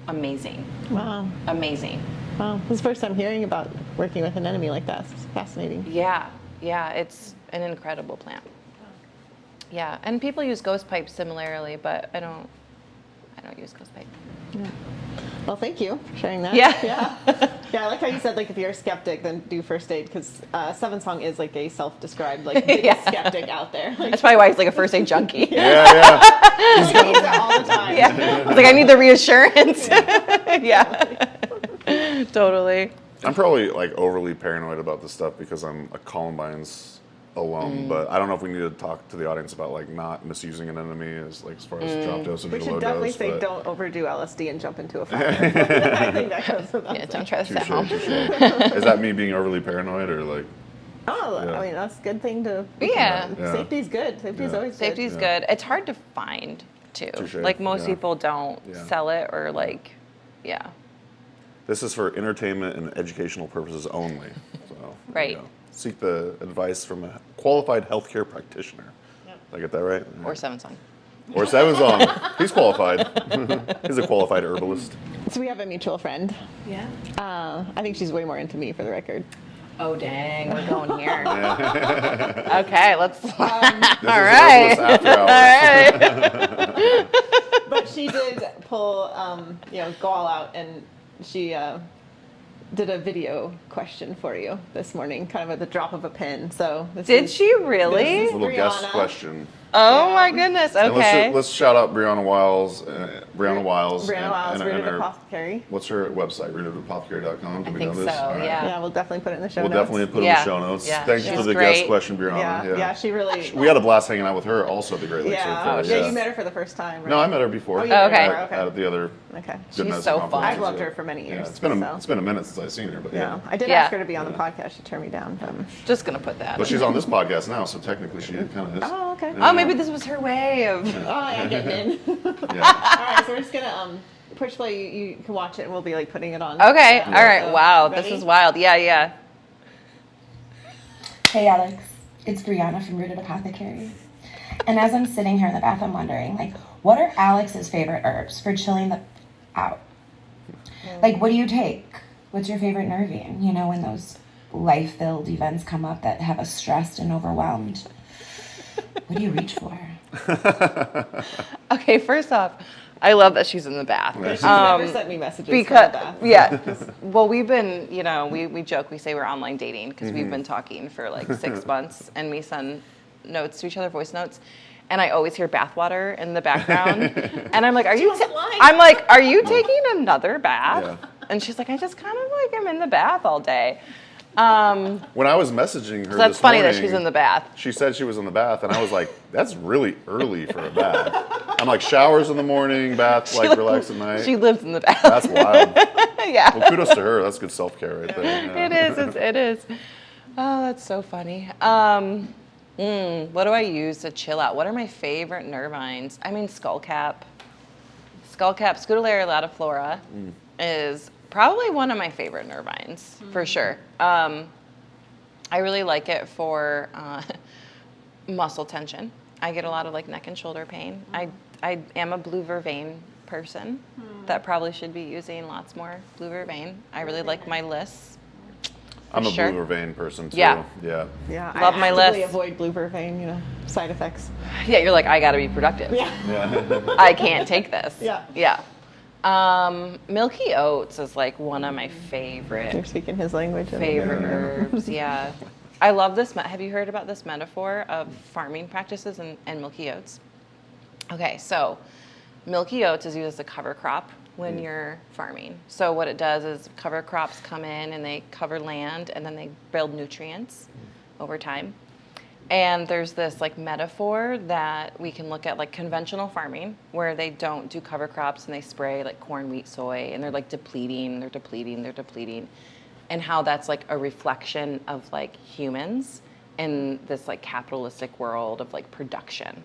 amazing. Wow. Amazing. Wow. This is the first time hearing about working with an enemy like that. It's fascinating. Yeah, it's an incredible plant. Yeah, and people use ghost pipe similarly, but I don't use ghost pipe. Yeah. Well, thank you for sharing that. Yeah. Yeah, I like how you said, like, if you're a skeptic, then do first aid, because Seven Song is, like, a self-described, like, biggest skeptic out there. Like, That's probably why he's like a first aid junkie. Yeah. he needs that all the time. Yeah. He's like, I need the reassurance. Yeah. Totally. I'm probably like overly paranoid about this stuff because I'm a Columbine's alum, but I don't know if we need to talk to the audience about like not misusing an enemy as far as drop dosage We or should low definitely dose. say but- don't overdo LSD and jump into a fire. I think that goes without Yeah, saying. don't try this at Touche, home. touche. Is that me being overly paranoid or like? Oh, Yeah. I mean, that's a good thing to... Yeah. Yeah. Safety's good. Safety's Yeah. always good. Safety's Yeah. good. It's hard to find too. Touche, Like most yeah. people don't Yeah. sell it or like, yeah. This is for entertainment and educational purposes only. So, there you Right. go. Seek the advice from a qualified healthcare practitioner. Yep. Did I get that right? Or Seven Song. Or Seven's on. He's qualified. He's a qualified herbalist. So we have a mutual friend. Yeah. I think she's way more into me, for the record. Oh dang, we're going here. Okay, let's. This All is right. Herbalists After Hours. But she did pull, go all out, and she did a video question for you this morning, kind of at the drop of a pin. So this Did is- she really? This is Little guest Brianna. question. Oh Yeah. my goodness. And Okay. let's shout out Brianna Wiles. Brianna Wiles. Brianna Wiles, and Rooted her- Apothecary. What's her website? Rootedapothecary.com. Did I we think know this? so, All right. yeah. Yeah, we'll definitely put it in the show We'll notes. definitely put it in Yeah. the show notes. Yeah. Thanks She's for the great. guest question, Brianna. Yeah, she really... We had a blast hanging out with her also at the Great Lakes Yeah, Fair. yeah, you met her for the first time, right? No, I met her before. Oh, you met Okay. her, At the other Okay. Good She's Medicine so conferences, fun. I've loved yeah. her for many Yeah, years. it's been a so. minute since I've seen her, but Yeah, I did Yeah. ask her to be on the podcast. She turned me down. Just gonna put that. But she's on this podcast now, so technically she kind of is. Oh, okay. Oh, maybe this was her way of. Oh, yeah, getting in. All Yeah. right, so we're just gonna push play. You can watch it, and we'll be like putting it on. Okay. Yeah. All right. So, Wow. ready? This is wild. Yeah. Yeah. Hey Alex, it's Brianna from Rooted Apothecary. And as I'm sitting here in the bath, I'm wondering, like, what are Alex's favorite herbs for chilling the out? Like, what do you take? What's your favorite nervine? You know, when those life-filled events come up that have us stressed and overwhelmed. What do you reach for? Okay. First off, I love that she's in the bath. She's never sent me messages from Because the bath. yeah, well, we've been, we joke, we say we're online dating because we've been talking for like 6 months, and we send notes to each other, voice notes, and I always hear bathwater in the background, and I'm like, are you? wasn't lying. I'm like, are you taking another bath? Yeah. And she's like, I just kind of like am in the bath all day. When I was messaging her So that's this funny morning, that she's in the bath. she said she was in the bath, and I was like, that's really early for a bath. I'm like, showers in the morning, bath, like relax at night. She lives in the bath. That's wild. Yeah. Well, kudos to her. That's good self-care right there. Yeah. It is. It is. Oh, that's so funny. What do I use to chill out? What are my favorite nervines? I mean, skullcap. Skullcap, Scutellaria latiflora is probably one of my favorite nervines, for sure. I really like it for muscle tension. I get a lot of like neck and shoulder pain. I am a blue vervain person that probably should be using lots more blue vervain. I really like my lists. I'm a Sure. blue vein person too. Yeah. Yeah. Yeah, Love I my actively list. avoid blue vervain, side effects. Yeah, you're like, I gotta be productive. Yeah. Yeah. I can't take this. Yeah. Yeah. Milky oats is like one of my You're favorite speaking his language. herbs. Yeah. I love this. Have you heard about this metaphor of farming practices and milky oats? Okay, so milky oats is used as a cover crop when you're farming. So what it does is cover crops come in and they cover land and then they build nutrients over time. And there's this like metaphor that we can look at like conventional farming where they don't do cover crops and they spray like corn, wheat, soy, and they're like depleting, and how that's like a reflection of like humans in this like capitalistic world of like production.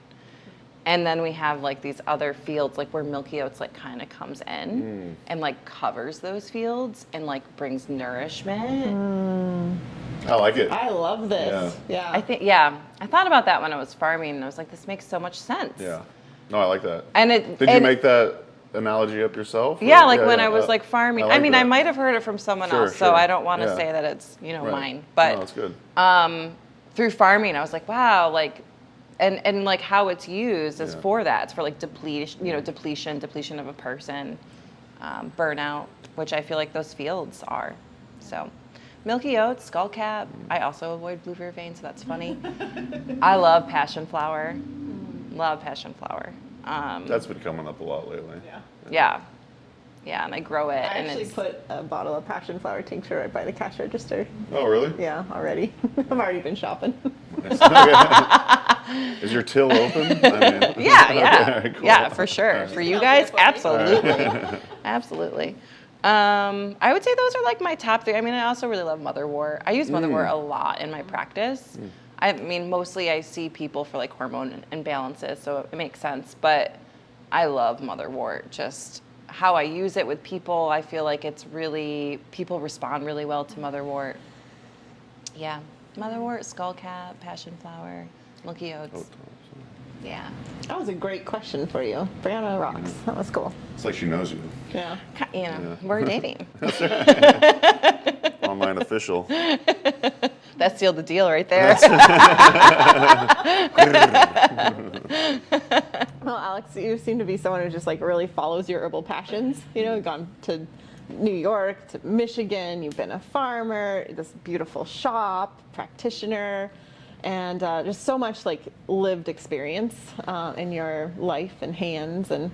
And then we have like these other fields like where milky oats like kind of comes in and like covers those fields and like brings nourishment. I like it. I love this. Yeah. I thought about that when I was farming and I was like, this makes so much sense. Yeah. No, I like that. And it Did you make that analogy up yourself? Yeah, Or- like when I was like farming. I like mean, that. I might have heard it from someone Sure, else, so sure. I don't want to Yeah. say that it's, Right. mine. But No, it's good. through farming, I was like, wow, like, and like how it's used is Yeah. for that. It's for like depletion of a person. burnout, which I feel like those fields are. So milky oats, skullcap. I also avoid blue vervain, so that's funny. I love passion flower. Love passion flower. That's been coming up a lot lately. Yeah. Yeah, and I grow it. I and actually it's put a bottle of passion flower tincture right by the cash register. Oh, really? Yeah, already. I've already been shopping. Is your till open? I mean, yeah. okay, cool. Yeah, for sure. For you guys, absolutely. Absolutely. I would say those are like my top 3. I mean, I also really love motherwort. I use motherwort a lot in my practice. I mean, mostly I see people for like hormone imbalances, so it makes sense. But I love motherwort. Just how I use it with people, I feel like it's really, people respond really well to motherwort. Yeah, motherwort, skullcap, passion flower, milky oats. Yeah. That was a great question for you. Brianna rocks. That was cool. It's like she knows you. Yeah. You know, we're dating. Online official. That sealed the deal right there. Well, Alex, you seem to be someone who just like really follows your herbal passions. You know, you've gone to New York, to Michigan, you've been a farmer, this beautiful shop, practitioner, and just so much like lived experience in your life and hands. And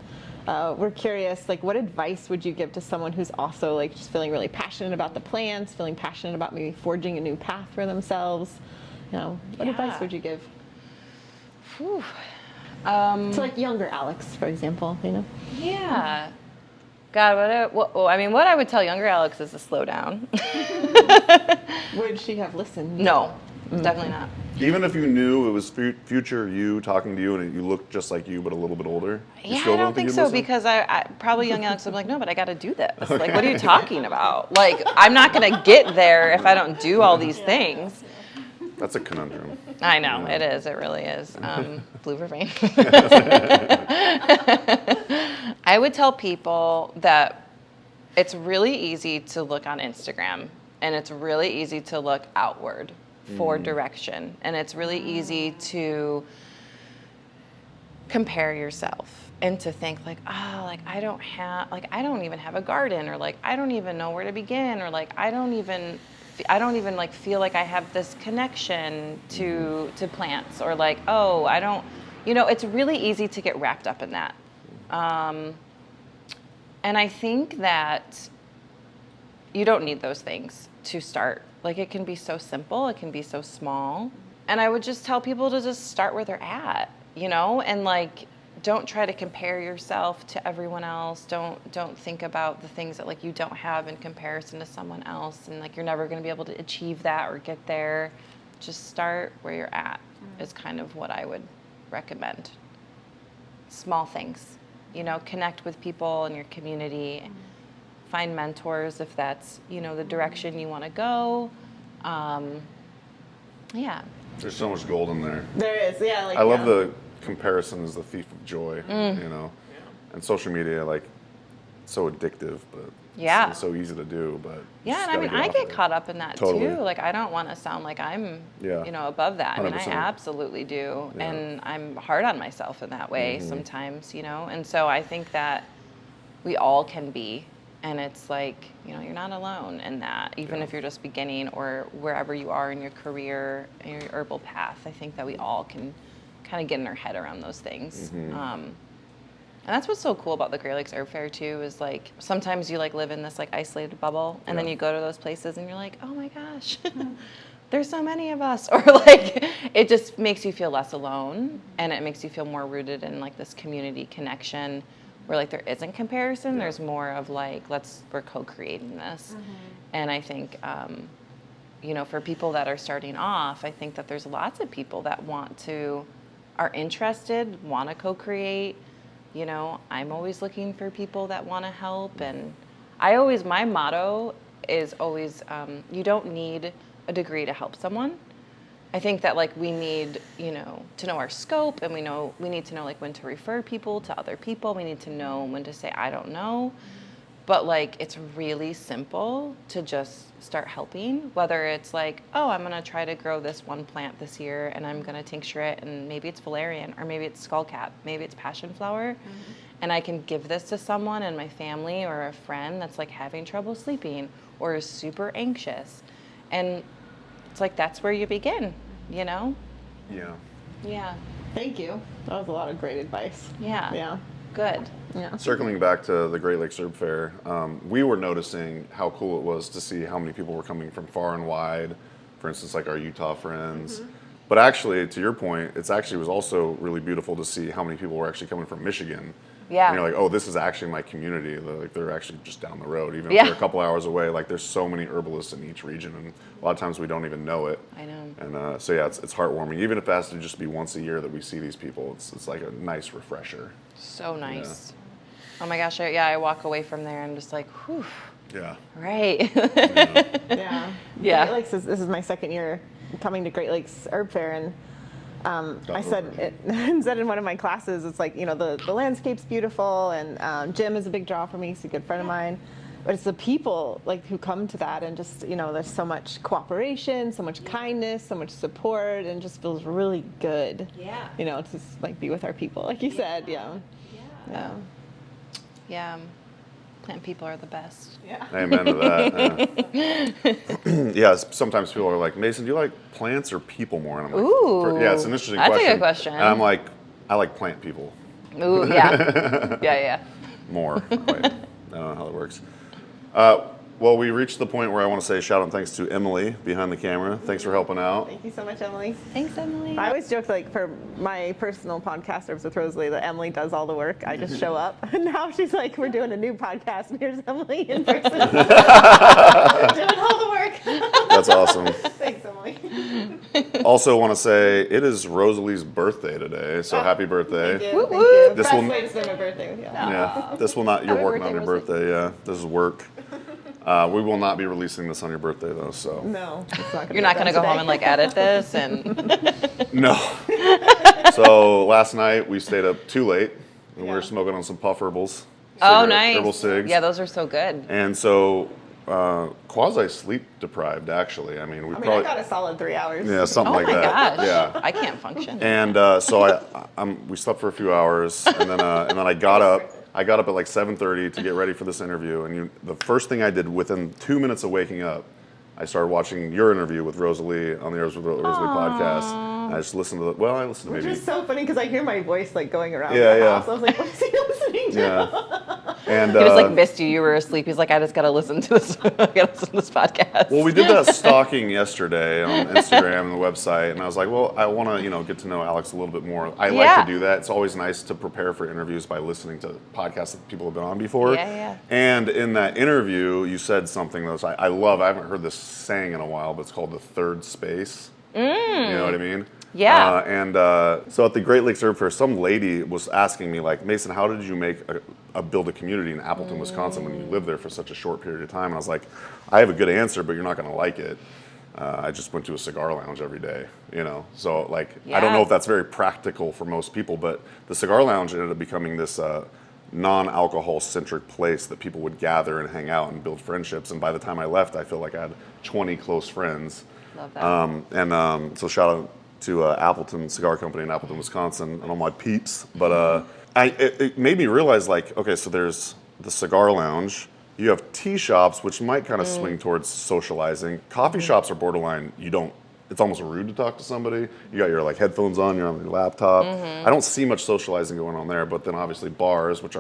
we're curious, like, what advice would you give to someone who's also like just feeling really passionate about the plants, feeling passionate about maybe forging a new path for themselves? You know, what advice would you give? Whew. To like younger Alex, for example, you know? Yeah. God, what I would tell younger Alex is to slow down. Would she have listened? No, definitely not. Even if you knew it was future you talking to you and you looked just like you but a little bit older? Yeah, I don't think so, because I probably young Alex would be like, no, but I got to do this. Okay. Like, what are you talking about? Like, I'm not going to get there if I don't do all these things. That's a conundrum. I know, it is. It really is. Blue vervain. I would tell people that it's really easy to look on Instagram, and it's really easy to look outward for direction, and it's really easy to compare yourself and to think like, oh, like I don't even have a garden, or like I don't even know where to begin, or like I don't even like feel like I have this connection to plants, or like, oh, I don't, it's really easy to get wrapped up in that. And I think that you don't need those things to start. Like, it can be so simple, it can be so small. And I would just tell people to just start where they're at, and like, don't try to compare yourself to everyone else. Don't think about the things that like you don't have in comparison to someone else, and like you're never going to be able to achieve that or get there. Just start where you're at is kind of what I would recommend. Small things, connect with people in your community. Find mentors if that's, the direction you want to go. Yeah. There's so much gold in there. There is, yeah. Like, I love the comparison is the thief of joy, and social media, like, so addictive, but it's so easy to do, but yeah, and I get caught up in that too. Like, I don't want to sound like I'm above that. I mean, 100%. I absolutely do, and I'm hard on myself in that way sometimes, and so I think that we all can be, and it's like, you're not alone in that, even if you're just beginning or wherever you are in your career and your herbal path. I think that we all can kind of get in our head around those things. And that's what's so cool about the Great Lakes Herb Fair too, is like sometimes you like live in this like isolated bubble, and then you go to those places and you're like, oh my gosh, there's so many of us, or like it just makes you feel less alone, and it makes you feel more rooted in like this community connection where like there isn't comparison, there's more of like we're co-creating this. And I think for people that are starting off, I think that there's lots of people that are interested, want to co-create. I'm always looking for people that want to help, and my motto is always, you don't need a degree to help someone. I think that like we need, to know our scope, and we need to know like when to refer people to other people. We need to know when to say, I don't know. But like, it's really simple to just start helping, whether it's like, oh, I'm going to try to grow this one plant this year and I'm going to tincture it, and maybe it's valerian, or maybe it's skullcap, maybe it's passion flower. and I can give this to someone in my family or a friend that's like having trouble sleeping or is super anxious. And it's like, that's where you begin, you know? Yeah. Yeah. Thank you. That was a lot of great advice. Yeah. Yeah. Good. Yeah. Circling back to the Great Lakes Herb Fair, we were noticing how cool it was to see how many people were coming from far and wide. For instance, like our Utah friends. But actually, to your point, it was also really beautiful to see how many people were actually coming from Michigan. Yeah. And you're like, oh, this is actually my community. Like, they're actually just down the road, even if Yeah. they're a couple hours away. Like, there's so many herbalists in each region, and a lot of times we don't even know it. I know. And so yeah, it's heartwarming. Even if it has to just be once a year that we see these people, it's like a nice refresher. So nice. Oh my gosh, I walk away from there and just like, whew, Yeah. right. Yeah. Yeah. Great Lakes this is my second year coming to Great Lakes Herb Fair, and I said in one of my classes, it's like, the landscape's beautiful, and Jim is a big draw for me. He's a good friend of mine. But it's the people who come to that, and just, there's so much cooperation, so much kindness, so much support, and just feels really good. Yeah. To just be with our people, like you said. Yeah. Yeah. Yeah. Plant people are the best. Yeah. Amen to that. Yeah, sometimes people are like, Mason, do you like plants or people more? And I'm like, Ooh. yeah, it's an interesting That's question. a good question. And I'm like, I like plant people Ooh, yeah. Yeah. more. Wait, I don't know how that works. Well, we reached the point where I want to say shout out and thanks to Emily behind the camera. Thanks for helping out. Thank you so much, Emily. Thanks, Emily. I always joke, for my personal podcast, Herbs with Rosalie, that Emily does all the work. I just show up. And now she's like, we're doing a new podcast, and here's Emily in person. Doing all the work. That's awesome. Thanks, Emily. Also want to say it is Rosalie's birthday today, so happy birthday. Thank you. Thank you. This Best will- way to spend my birthday. Yeah. Yeah, this will not, you're Happy working on birthday, your Rosalie. birthday, yeah. This is work. We will not be releasing this on your birthday though, so. No, it's not gonna You're not going to go home today. and edit this and No. So last night we stayed up too late and we were Yeah. smoking on some puff herbals. oh, cigarette- nice. Herbal cigs. Yeah, those are so good. And so quasi sleep deprived actually. I mean, we I probably got a solid 3 hours. yeah something Oh like my that. gosh. Yeah. I can't function. And so we slept for a few hours, and then I got up. I got up at 7:30 to get ready for this interview. And the first thing I did within 2 minutes of waking up, I started watching your interview with Rosalie on the Herbs with Rosalie podcast. And I just listened to I listened to Which maybe. is so funny because I hear my voice going around Yeah, the yeah. house. I was like, what is he listening to? Yeah. And He was missed you. You were asleep. He's like, I just got to listen to this. I got to listen to this podcast. well, we did that stalking yesterday on Instagram and the website, and I was like, well, I want to, get to know Alex a little bit more. I like Yeah. to do that. It's always nice to prepare for interviews by listening to podcasts that people have been on before. Yeah. And in that interview, you said something that I love. I haven't heard this saying in a while, but it's called the third space. You know what I mean? Yeah. So at the Great Lakes Herb Fair, some lady was asking me, Mason, how did you make build a community in Appleton, Wisconsin when you lived there for such a short period of time? And I was like, I have a good answer, but you're not going to like it. I just went to a cigar lounge every day, So I don't know if that's very practical for most people, but the cigar lounge ended up becoming this non-alcohol centric place that people would gather and hang out and build friendships. And by the time I left, I feel like I had 20 close friends. Love that. So shout out to Appleton Cigar Company in Appleton, Wisconsin, and all my peeps. But it made me realize, okay, so there's the cigar lounge. You have tea shops, which might kind of swing towards socializing. Coffee shops are borderline. It's almost rude to talk to somebody. You got your headphones on, you're on your laptop. I don't see much socializing going on there. But then obviously bars, which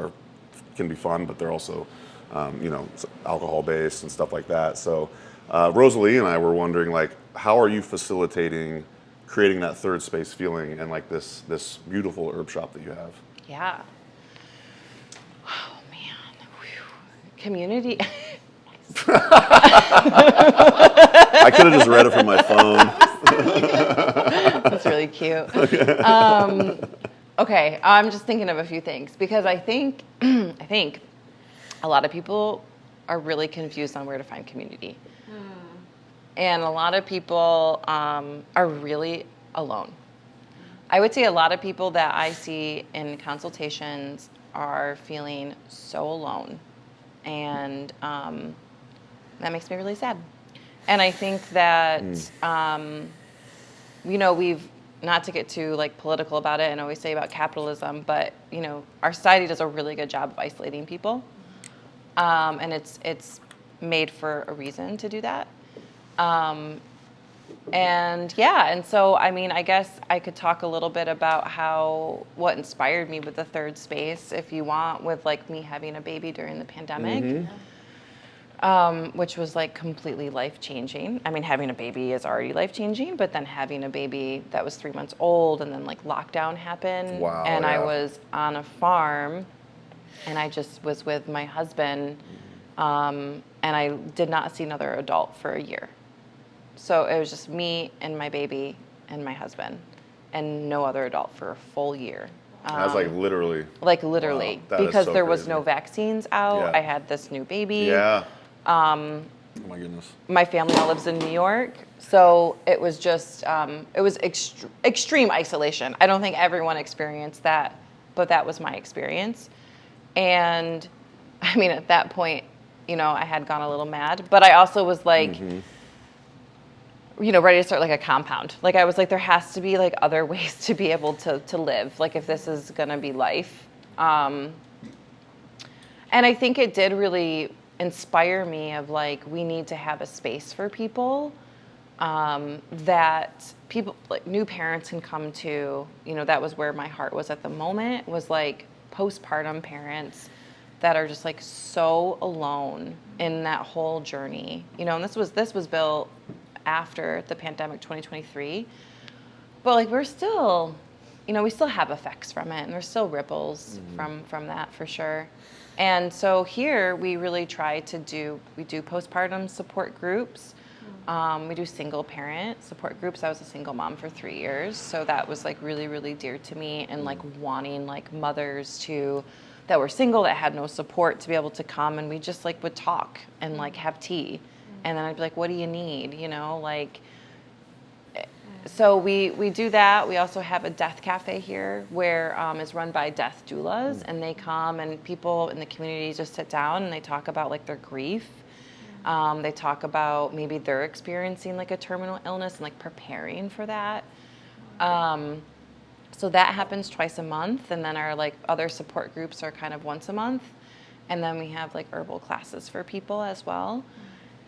can be fun, but they're also, alcohol based and stuff like that. So Rosalie and I were wondering, how are you facilitating creating that third space feeling and this beautiful herb shop that you have? Yeah. Oh, man. Whew. Community. I could have just read it from my phone. That's really cute. Okay, I'm just thinking of a few things because I think a lot of people are really confused on where to find community. And a lot of people are really alone. I would say a lot of people that I see in consultations are feeling so alone. And that makes me really sad. And I think that, not to get too like political about it and always say about capitalism, but you know, our society does a really good job of isolating people. And it's made for a reason to do that. And so, I mean, I guess I could talk a little bit about what inspired me with the third space, if you want, with like me having a baby during the pandemic, which was like completely life-changing. I mean, having a baby is already life-changing, but then having a baby that was 3 months old and then like lockdown happened. Wow, and yeah. I was on a farm and I just was with my husband, and I did not see another adult for a year. So it was just me and my baby and my husband and no other adult for a full year. I was like literally. Like literally, Wow, that is because so there was crazy. no vaccines out. Yeah. I had this new baby. Yeah. Oh my goodness. My family all lives in New York. So it was just, it was extreme isolation. I don't think everyone experienced that, but that was my experience. And I mean, at that point, you know, I had gone a little mad, but I also was like, you know, ready to start like a compound. Like I was like, there has to be like other ways to be able to live. Like if this is gonna be life. And I think it did really inspire me of like, we need to have a space for people, that people, like new parents can come to. You know, that was where my heart was at the moment, was like postpartum parents that are just like so alone in that whole journey. You know, and this was built after the pandemic 2023, but like we're still, you know, we still have effects from it and there's still ripples from that for sure. And so here we really try to do postpartum support groups. We do single parent support groups. I was a single mom for 3 years. So that was like really, really dear to me, and like wanting like mothers that were single, that had no support, to be able to come, and we just like would talk and like have tea. And then I'd be like, what do you need? You know, like, so we do that. We also have a death cafe here where it's run by death doulas, and they come and people in the community just sit down and they talk about like their grief. They talk about maybe they're experiencing like a terminal illness and like preparing for that. So that happens twice a month, and then our like other support groups are kind of once a month. And then we have like herbal classes for people as well.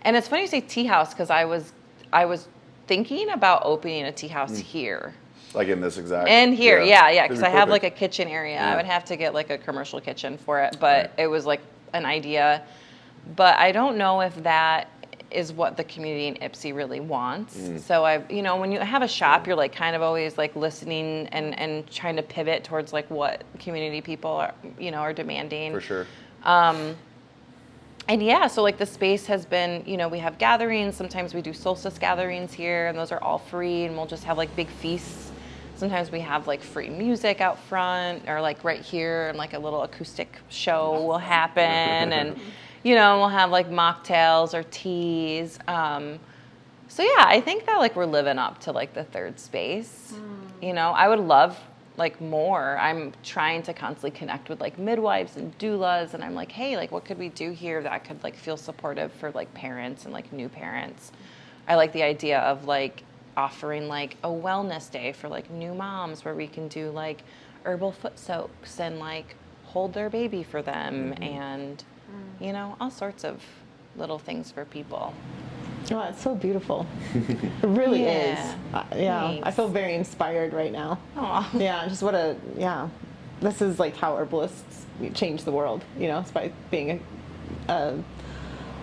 And it's funny you say tea house, because I was thinking about opening a tea house here. Like in this exact. And here, yeah, because I have perfect. like a kitchen area. Yeah. I would have to get like a commercial kitchen for it, but it was like an idea. But I don't know if that is what the community in Ypsi really wants. So you know, when you have a shop, you're like kind of always like listening and trying to pivot towards like what community people are, you know, are demanding. For sure. And yeah, so like the space has been, you know, we have gatherings. Sometimes we do solstice gatherings here, and those are all free, and we'll just have like big feasts. Sometimes we have like free music out front, or like right here, and like a little acoustic show will happen. And, you know, we'll have like mocktails or teas. So yeah, I think that like we're living up to like the third space. You know, I would love like more. I'm trying to constantly connect with like midwives and doulas, and I'm like, hey, like what could we do here that could like feel supportive for like parents and like new parents? I like the idea of like offering like a wellness day for like new moms, where we can do like herbal foot soaks and like hold their baby for them, and you know, all sorts of little things for people. Oh, it's so beautiful. It really is. Yeah, I Thanks. feel very inspired right now. Aw. Yeah, just this is like how herbalists change the world, you know, it's by being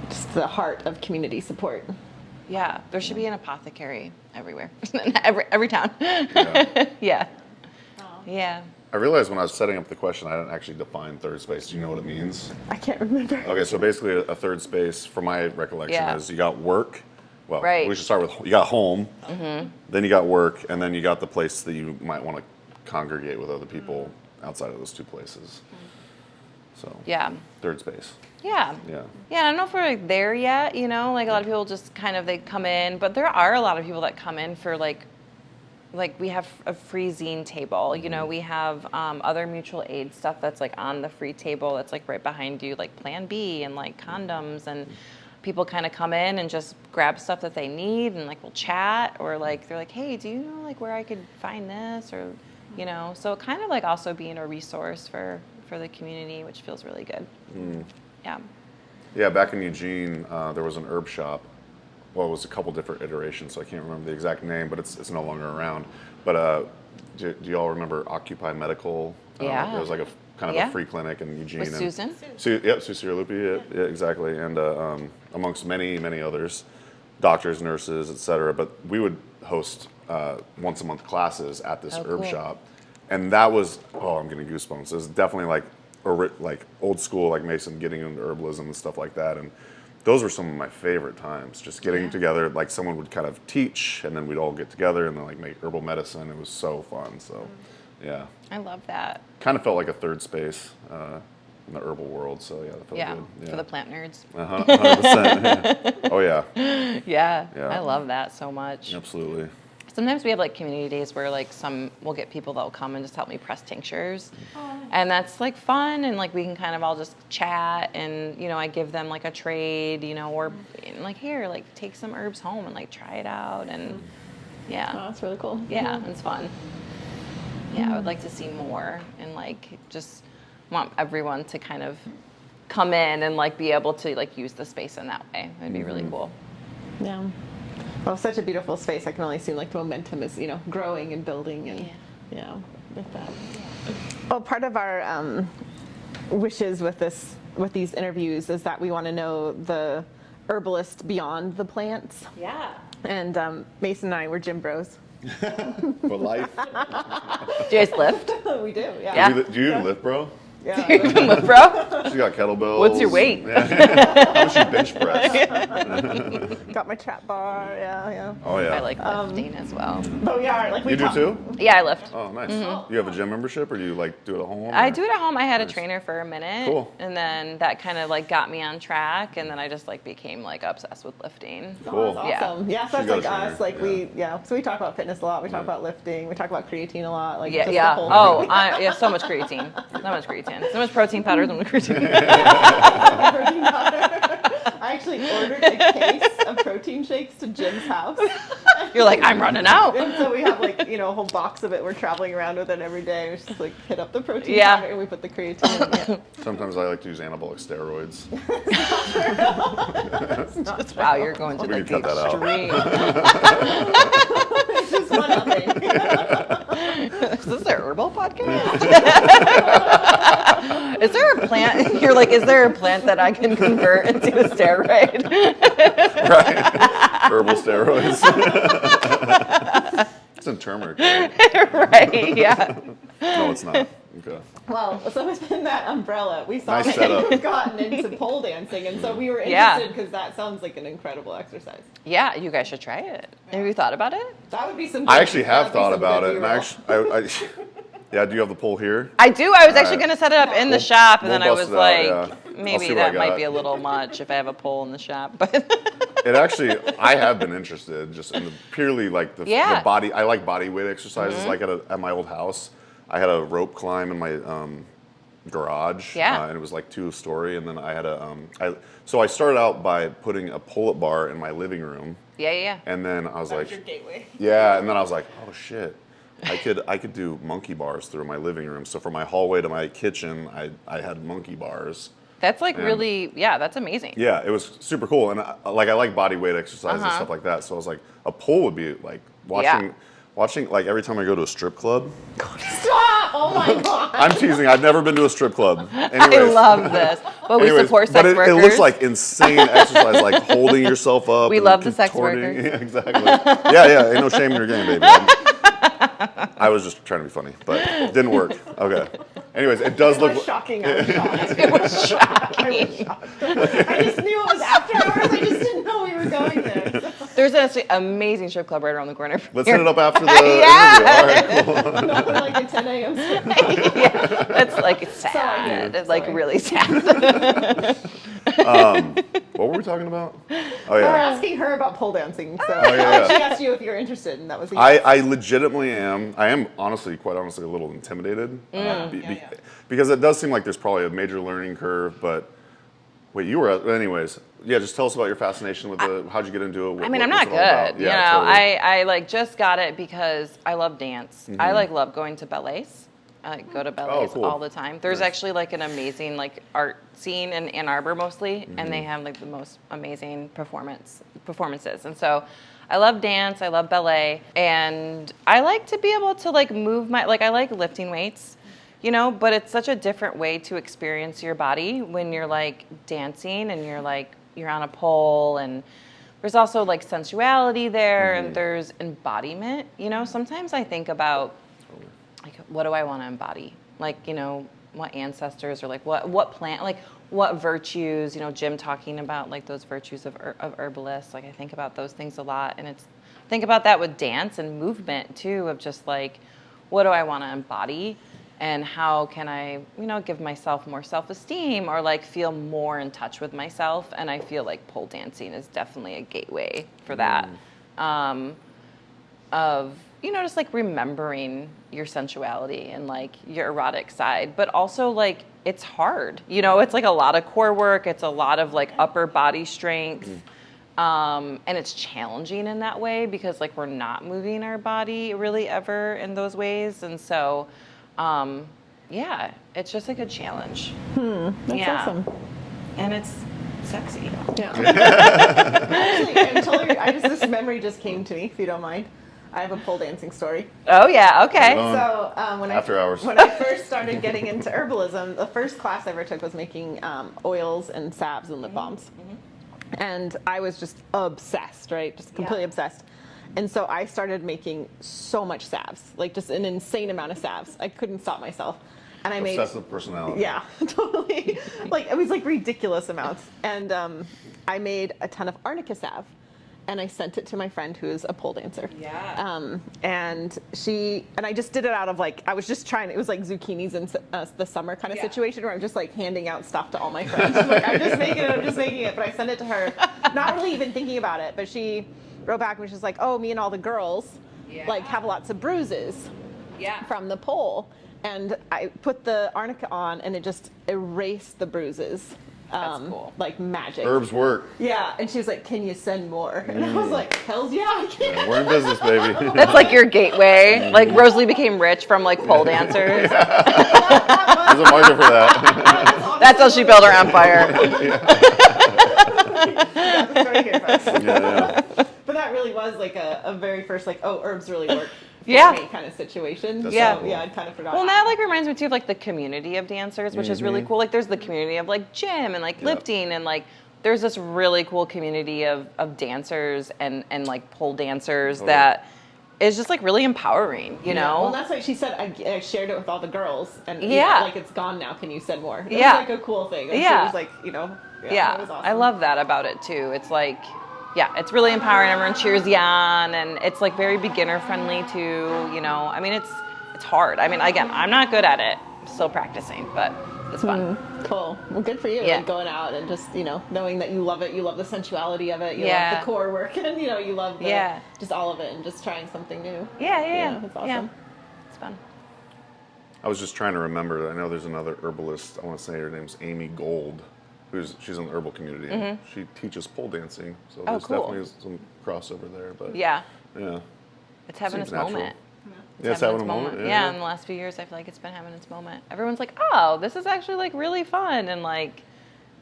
just the heart of community support. Yeah, there should be an apothecary everywhere, every town. Yeah. Yeah. Yeah. I realized when I was setting up the question, I didn't actually define third space. Do you know what it means? I can't remember. Okay, so basically a third space, from my recollection, Yeah. is you got work. Well, Right. we should start with, you got home, then you got work, and then you got the place that you might want to congregate with other people outside of those two places. So, Yeah. third space. Yeah. Yeah. Yeah, I don't know if we're like there yet, you know, like a lot of people just kind of, they come in, but there are a lot of people that come in for like we have a free zine table, you know, we have other mutual aid stuff that's like on the free table that's like right behind you, like Plan B and like condoms, and people kind of come in and just grab stuff that they need, and like we'll chat, or like they're like, hey, do you know like where I could find this, or so kind of like also being a resource for the community, which feels really good. Yeah, back in Eugene, there was an herb shop. Well, it was a couple different iterations, so I can't remember the exact name, but it's no longer around. But do y'all remember Occupy Medical? Yeah. It was like a kind of a free clinic in Eugene. With Susan? Yep, Susie Lupi, yeah, exactly. And amongst many, many others, doctors, nurses, etc. But we would host once a month classes at this herb shop. And that was, I'm getting goosebumps. It was definitely like old school, like Mason getting into herbalism and stuff like that. And those were some of my favorite times, just getting together, like someone would kind of teach, and then we'd all get together and then like make herbal medicine. It was so fun. So, yeah. I love that. Kind of felt like a third space in the herbal world. So, yeah, that felt good. Yeah, for the plant nerds. 100%. Oh, yeah. Yeah, Yeah. I love that so much. Absolutely. Sometimes we have like community days where like we'll get people that'll come and just help me press tinctures. And that's like fun, and like we can kind of all just chat, and I give them like a trade, or like here, like take some herbs home and like try it out, and yeah. Oh, that's really cool. Yeah, it's fun. Yeah, I would like to see more, and like just want everyone to kind of come in and like be able to like use the space in that way. It'd be really cool. Yeah. Well, such a beautiful space. I can only assume like the momentum is, growing and building, and with that. Well, part of our wishes with these interviews is that we want to know the herbalist beyond the plants. Yeah. And Mason and I were gym bros. For life. Do you guys lift? We do, Yeah. Do you even lift, bro? Yeah. Lift, bro? She got kettlebells. What's your weight? Yeah. How much you bench press? Got my trap bar. Yeah. Oh, yeah. I like lifting as well. But we are like we You do talk- too? Yeah, I lift. Oh, nice. You have a gym membership, or do you like do it at home? I or- do it at home. I had a trainer for a minute. Cool. And then that kind of like got me on track, and then I just like became like obsessed with lifting. Cool. Oh, that's awesome. Yeah, so She's that's got like a us. trainer, Like so we talk about fitness a lot. We talk about lifting. We talk about creatine a lot. Like just the Yeah. whole Oh, thing. yeah, so much creatine. So much creatine. So much protein powder, so much creatine. Protein powder. I actually ordered a case of protein shakes to Jim's house. You're like, I'm running out. And so we have like, a whole box of it. We're traveling around with it every day. We just like hit up the protein Yeah. powder and we put the creatine in. Yeah. Sometimes I like to use anabolic steroids. Wow, you're going to We like can the cut that out. extreme. It's just one other thing. Is this a herbal podcast? Is there a plant? You're like, is there a plant that I can convert into a steroid? Right. Herbal steroids. It's in turmeric, right? Right, yeah. No, it's not. Okay. Well, so within that umbrella, we saw Nice that setup. you've gotten into pole dancing, and so we were Yeah. interested because that sounds like an incredible exercise. Yeah, you guys should try it. Have you thought about it? That would be some. I actually have that'd be thought some about good it, and B-roll. I yeah, do you have the pole here? I do. I was actually Alright. going to set it up in the We'll- shop, and we'll then I bust was it out, like, yeah. I'll maybe see what I that might got. be a little much if I have a pole in the shop. But It actually, I have been interested just in the purely like the Yeah. body. I like body weight exercises. Like at my old house, I had a rope climb in my garage. Yeah. And it was like 2-story, and then I had so I started out by putting a pull-up bar in my living room, yeah. and then I was like, Your gateway. yeah, and then I was like, oh shit. I could do monkey bars through my living room. So from my hallway to my kitchen, I had monkey bars. That's like And- really, that's amazing. Yeah, it was super cool, and I like body weight exercise and stuff like that. So I was like, a pull would be like watching like every time I go to a strip club. Stop! Oh my god! I'm teasing. I've never been to a strip club. I Anyways, love this. But we support sex but workers. it looks like insane exercise, like holding yourself up. We and love the sex contorting. workers. Yeah, exactly. Yeah, ain't no shame in your game, baby. I was just trying to be funny, but it didn't work. Okay. Anyways, it does It look. was shocking. I was shocked. It was shocking. I was shocked. I just knew it was after hours. I just didn't know we were going there. There's an amazing strip club right around the corner. from Let's here. hit it up after the Yeah. interview. All right, cool. Not like a 10 a.m. Yeah, that's like it's sad. Sorry. It's like Sorry. really sad. What were we talking about? Oh We were yeah. asking her about pole dancing, so yeah. she asked you if you're interested, and that was a I legitimately am. I am quite honestly, a little intimidated. Because it does seem like there's probably a major learning curve, but Wait, you were, anyways. Yeah, just tell us about your fascination with how'd you get into it? I mean, I'm not what's it all about? good. Yeah, totally. I like just got it because I love dance. I like love going to ballets. I go to ballets cool. all the time. There's Nice. actually like an amazing like art scene in Ann Arbor mostly, and they have like the most amazing performances. And so I love dance, I love ballet, and I like to be able to like move I like lifting weights, but it's such a different way to experience your body when you're like dancing and you're on a pole, and there's also like sensuality there and there's embodiment. Sometimes I think about like, what do I want to embody? Like, what ancestors or like what plant, like what virtues, Jim talking about like those virtues of herbalists. Like I think about those things a lot, and think about that with dance and movement too, of just like, what do I want to embody? And how can I, give myself more self-esteem or like feel more in touch with myself? And I feel like pole dancing is definitely a gateway for that. Of, just like remembering your sensuality and like your erotic side, but also like it's hard. It's like a lot of core work. It's a lot of like upper body strength. And it's challenging in that way because like we're not moving our body really ever in those ways. And so, yeah, it's just like a challenge. That's awesome. And it's sexy. Yeah. Actually, this memory just came to me, if you don't mind. I have a pole dancing story. Oh yeah, okay. So After hours. when I first started getting into herbalism, the first class I ever took was making oils and salves and lip balms. And I was just obsessed, right? Just completely obsessed. And so I started making so much salves, like just an insane amount of salves. I couldn't stop myself. And I made Obsessive personality. Yeah, totally. Like it was like ridiculous amounts. And I made a ton of arnica salve. And I sent it to my friend who's a pole dancer. Yeah. And I just did it out of like, I was just trying, it was like zucchinis in the summer kind of situation where I'm just like handing out stuff to all my friends. Like, I'm just making it. But I sent it to her, not really even thinking about it. But she wrote back and she's like, oh, me and all the girls like have lots of bruises from the pole. And I put the arnica on and it just erased the bruises. That's cool. Like magic. Herbs work. Yeah, and she was like, can you send more? And I was like, hells yeah, I can. Yeah, we're in business, baby. That's like your gateway. Like Rosalie became rich from like pole dancers. There's a market for that. That's how she built her empire. Got the story here, folks. Yeah. But that really was like a very first like, oh, herbs really work for me kind of situation. That's Yeah. so cool. Yeah, I'd kind of forgot. Well, and that like reminds me too of like the community of dancers, which is really cool. Like there's the community of like gym and like lifting, and like there's this really cool community of dancers and like pole dancers that is just like really empowering, you know? Well, that's like she said. I shared it with all the girls, and like it's gone now. Can you send more? It was like a cool thing. And she was like, it was awesome. I love that about it too. It's like, it's really empowering. Everyone cheers you on, and it's like very beginner friendly too. I mean, it's hard. I mean, again, I'm not good at it. I'm still practicing, but it's fun. Cool. Well, good for you. Yeah. Like going out and just knowing that you love it. You love the sensuality of it. You love the core work, and you love just all of it, and just trying something new. Yeah. It's awesome. Yeah. It's fun. I was just trying to remember. I know there's another herbalist. I want to say her name's Amy Gold. She's in the herbal community. And she teaches pole dancing, so there's definitely some crossover there. But yeah, it's having Seems its natural. moment. It's having a moment. Yeah, in the last few years, I feel like it's been having its moment. Everyone's like, "Oh, this is actually like really fun and like,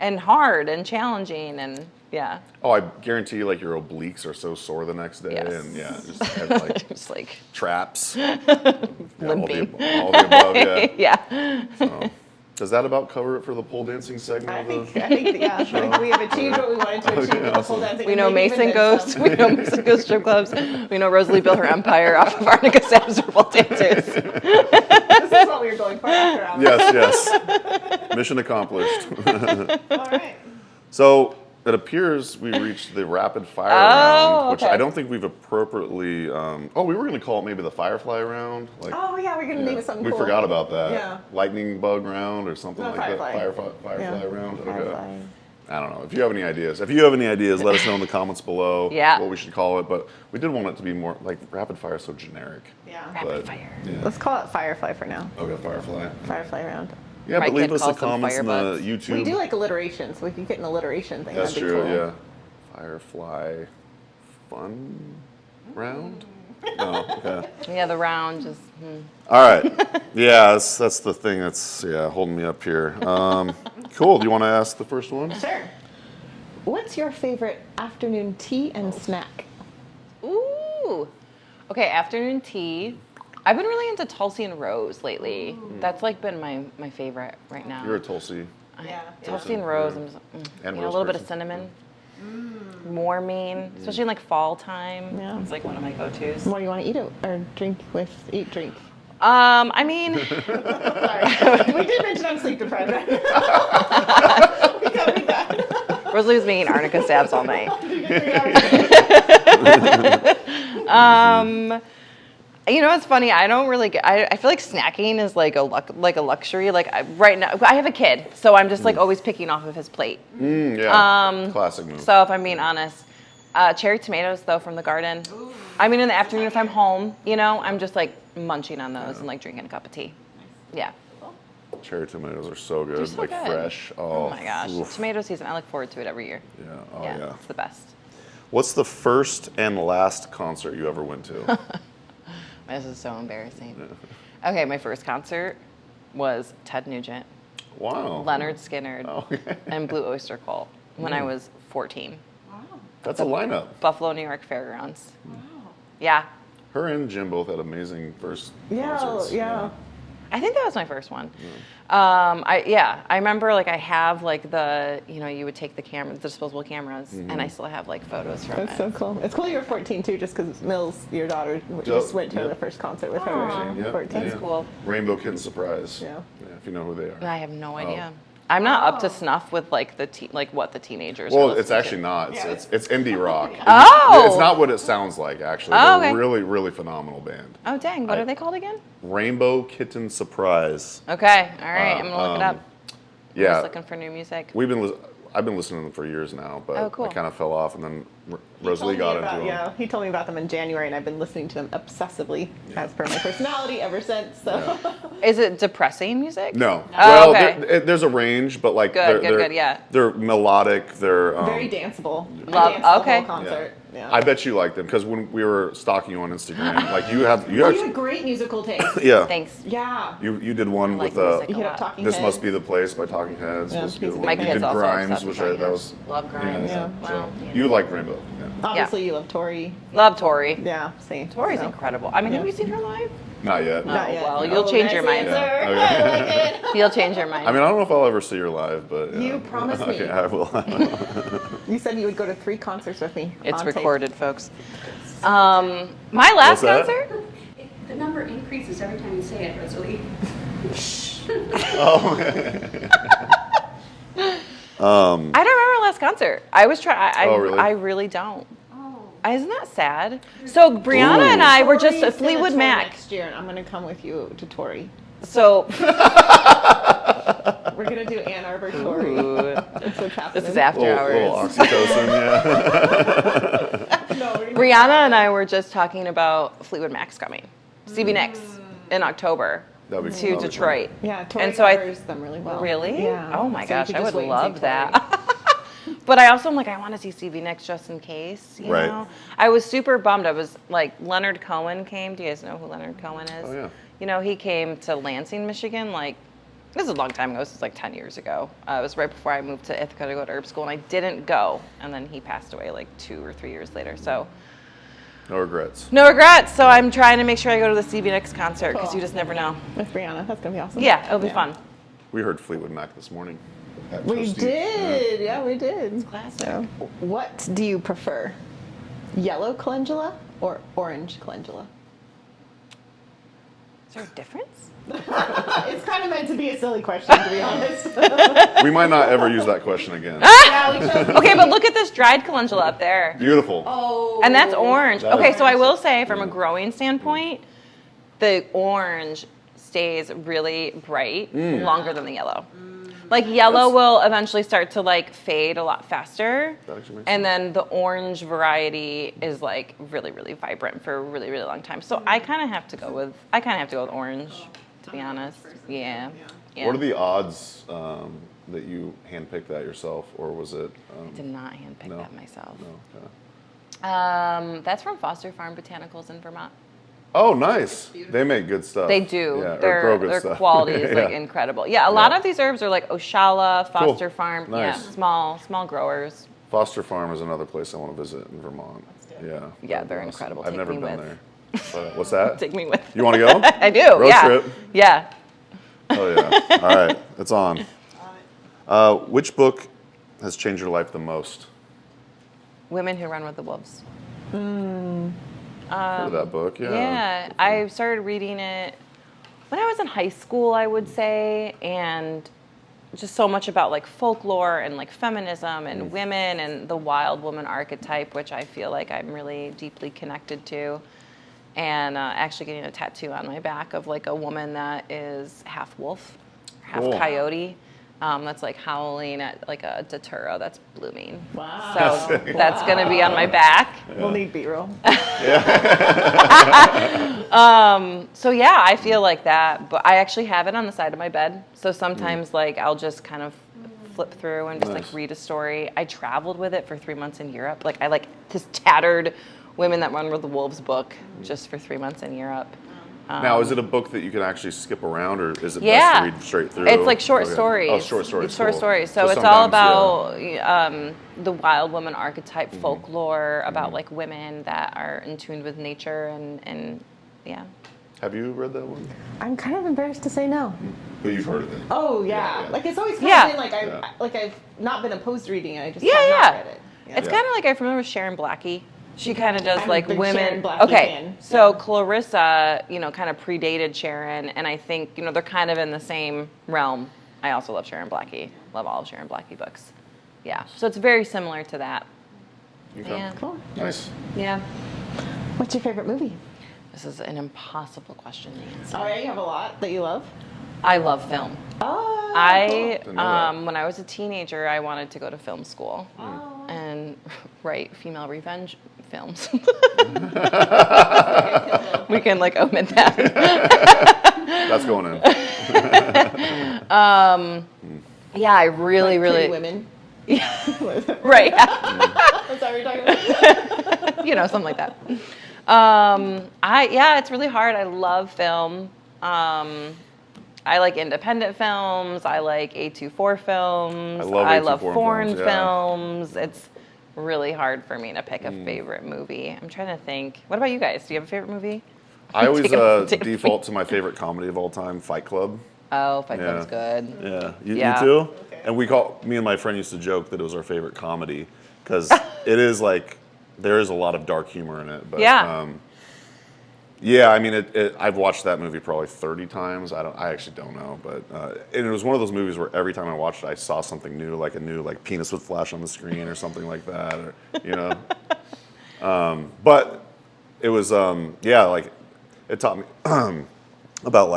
and hard and challenging and yeah." Oh, I guarantee you, like your obliques are so sore the next day, and just have, like Just like traps, limping. all the above. Yeah. Yeah. So, does that about cover it for the pole dancing segment? I think I think we have achieved what we wanted to achieve with the pole dancing. We know and maybe Mason even goes. then some. We know Mason goes strip clubs. We know Rosalie built her empire off of Arnica Sam's pole dancers. This is what we were going for after hours. Yes. Mission accomplished. All right. So it appears we reached the rapid fire round, which I don't think we've appropriately. We were going to call it maybe the firefly round. Like, Oh yeah, we're gonna name it something we cool. forgot about that. Yeah. Lightning bug round or something No, like firefly. that. Firefly round. Okay. Firefly. I don't know. If you have any ideas, let us know in the comments below Yeah. what we should call it. But we did want it to be more like rapid fire, so generic. Yeah. Rapid fire. Yeah. Let's call it Firefly for now. Okay, firefly. Firefly round. Yeah, My but leave kid us the calls them comments in the firebugs. YouTube. We do like alliteration, so we can get an alliteration thing. That's That'd be true, cool. yeah. Firefly fun round? No, okay. Yeah, the round just. All right. Yeah, that's the thing that's holding me up here. Cool. Do you want to ask the first one? Sure. What's your favorite afternoon tea and snack? Ooh. Okay, afternoon tea. I've been really into Tulsi and Rose lately. That's like been my favorite right now. You're a Tulsi. Tulsi and Rose. I'm just, And a rose little bit of person. cinnamon. Warming, especially in like fall time. Yeah. It's like one of my go-tos. What do you want to eat it or drink with? Eat, drink. I mean, Sorry. We did mention I'm sleep deprived, right? We covered that. Rosalie was making arnica stabs all night. You know, it's funny. I don't really get. I feel like snacking is like a luxury. Right now, I have a kid, so I'm just like always picking off of his plate. Yeah. Classic move. So if I'm being honest, cherry tomatoes though from the garden. I mean, in the afternoon if I'm home, you know, I'm just like munching on those and like drinking a cup of tea. Yeah. Cherry tomatoes are so good. They're so like good. fresh. Oh my gosh, oof. tomato season. I look forward to it every year. Yeah. Oh yeah. It's the best. What's the first and last concert you ever went to? This is so embarrassing. Okay, my first concert was Ted Nugent, Wow. Leonard Skinner, Okay. and Blue Oyster Cult when I was 14. That's a lineup. Buffalo, New York Fairgrounds. Wow. Yeah, Her and Jim both had amazing first Yeah, concerts. yeah. I think that was my first one. I remember like I have like the, you know, you would take the camera, the disposable cameras, and I still have like photos from That's it. so cool. It's cool you were 14 too, just because Mills, your daughter, just went to Yep. the first concert with her. Aw. when she was Yep, 14. That's cool. Rainbow Kitten Surprise. Yeah. If you know who they are. I have no idea. I'm not up to snuff with like what the teenagers are Well, listening it's actually to. not. It's indie rock. Oh! It's not what it sounds like, actually. Oh, They're okay. really, really phenomenal band. Oh dang, what are they called again? Rainbow Kitten Surprise. Okay, all right, I'm gonna look it up. I'm Yeah. just looking for new music. I've been listening to them for years now, but Oh, cool. I kind of fell off, and then He Rosalie told got me into about- them. Yeah, he told me about them in January, and I've been listening to them obsessively, as per my personality, ever since. So. Is it depressing music? No. Oh, Well, okay. there's a range, but like Good, good, yeah. they're melodic. They're Very danceable. Love- I danced the okay. whole concert. Yeah. I bet you like them because when we were stalking you on Instagram, like you You have actually great musical taste. yeah. Thanks. Yeah. You did one I like with music You a hit up lot. Talking This Heads. Must Be the Place by Talking Heads. Yeah, was a good he's- one. My You kid's did also Grimes, obsessed which with that was Love Grimes. Yeah. So Wow. you like Rainbow. Yeah. Obviously, you love Tori. Love Tori. Yeah, same. Tori's So. incredible. I mean, have you seen her live? Not yet. Not yet. well, you'll change your mind. answer. Yeah, okay. I like it. You'll change your mind. I mean, I don't know if I'll ever see her live, but yeah. You promised me. Okay, I will. You said you would go to 3 concerts with me. It's on tape. recorded, folks. My last What's that? concert? The number increases every time you say it, Rosalie. I don't remember my last concert. I was trying. Oh, really? I really don't. Oh. Isn't that sad? So Brianna and I were just Tori's at gonna Fleetwood tour Mac. next year, and I'm gonna come with you to Tori. So We're gonna do Ann Arbor Tori. Ooh. That's what's happening. This is after little hours. oxytocin, yeah. No, we're gonna- Brianna and I were just talking about Fleetwood Mac's coming, Stevie Nicks in October That'd be to that'd be Detroit. Yeah, Tori And so I- covers them really well. Really? Yeah. Oh my So you gosh, could I just would wait and see love Tori. that. But I also am like, I want to see Stevie Nicks just in case. You Right. know? I was super bummed. I was like, Leonard Cohen came. Do you guys know who Leonard Cohen is? Oh, yeah. You know, he came to Lansing, Michigan. Like, this is a long time ago. This was like 10 years ago. It was right before I moved to Ithaca to go to herb school, and I didn't go. And then he passed away like 2 or 3 years later. So No regrets. no regrets. So I'm trying to make sure I go to the Stevie Nicks concert because Cool. you just never know. With Brianna, that's gonna be awesome. Yeah, it'll be fun. We heard Fleetwood Mac this morning. at We Toasty. did. Yeah, we did. Classic. So, what do you prefer? Yellow calendula or orange calendula? Is there a difference? It's kind of meant to be a silly question, to be honest. We might not ever use that question again. Yeah, we chose- Okay, but look at this dried calendula up there. Beautiful. Oh. And that's orange. That Okay, is- so I will say from a growing standpoint, the orange stays really bright longer than the yellow. Like yellow will eventually start to like fade a lot faster. That actually makes And then the orange variety is like really, really vibrant for a really, really long time. So I kind of have to go with orange, to be honest. Yeah. Yeah. What are the odds that you handpicked that yourself, or was it? I did not handpick no. that myself. No. Okay. That's from Foster Farm Botanicals in Vermont. Oh, nice. They make good stuff. They do. Yeah, or grow good their stuff. quality is like Yeah. incredible. Yeah, a lot Yeah. of these herbs are like Oshala, Foster Cool. Farm. Nice. Yeah, small growers. Foster Farm is another place I want to visit in Vermont. Yeah. Yeah, that'd be they're awesome. incredible. I've Take never me been with. there. But, what's that? Take me with. You want to go? I do. Road yeah. trip. Yeah. Oh yeah. All right, it's on. Which book has changed your life the most? Women Who Run with the Wolves. Heard of that book? Yeah. Yeah, I started reading it when I was in high school, I would say, and just so much about like folklore and like feminism and women and the wild woman archetype, which I feel like I'm really deeply connected to. And actually getting a tattoo on my back of like a woman that is half wolf, half Cool. coyote. That's like howling at like a datura that's blooming. Wow. So that's gonna be on my back. We'll need B-roll. So yeah, I feel like that, but I actually have it on the side of my bed. So sometimes like I'll just kind of flip through and just Nice. like read a story. I traveled with it for 3 months in Europe. Like I like this tattered Women That Run with the Wolves book just for 3 months in Europe. Now, is it a book that you can actually skip around, or is it Yeah. best to read straight through? It's like short Okay. stories. Oh, short stories. It's short cool. stories. So it's all about the wild woman archetype, folklore, about like women that are in tune with nature and yeah. Have you read that one? I'm kind of embarrassed to say no. But you've heard of it. Oh yeah, Yeah. like it's always kind Yeah. of been like Yeah. I've not been opposed to reading it. I just Yeah, have yeah. not read it. Yeah. It's kind of like I remember Sharon Blackie. She kind of does I'm a like big women. Sharon Blackie Okay, fan. so Yeah. Clarissa, kind of predated Sharon, and I think they're kind of in the same realm. I also love Sharon Blackie. Love all of Sharon Blackie books. Yeah, so it's very similar to that. Okay. Yeah. Cool. Nice. Yeah. What's your favorite movie? This is an impossible question to answer. Oh yeah, you have a lot that you love. I love film. Oh. Didn't know that. When I was a teenager, I wanted to go to film school Oh. and write female revenge films. We can omit that. That's going in. Yeah, I really, Pretty really, Women. right. That's what we're talking about. Something like that. It's really hard. I love film. I like independent films. I like A24 films. I love love A24 foreign films, yeah. films. It's really hard for me to pick a favorite movie. I'm trying to think. What about you guys? Do you have a favorite movie? I always Take a- take a- default to my favorite comedy of all time, Fight Club. Oh, Fight Yeah. Club's good. Yeah. You Yeah. too? And me and my friend used to joke that it was our favorite comedy because it is there is a lot of dark humor in it. But, Yeah. yeah, I mean, I've watched that movie probably 30 times. I actually don't know, but and it was one of those movies where every time I watched it, I saw something new, like a new penis would flash on the screen or something like that, or but it was it taught me about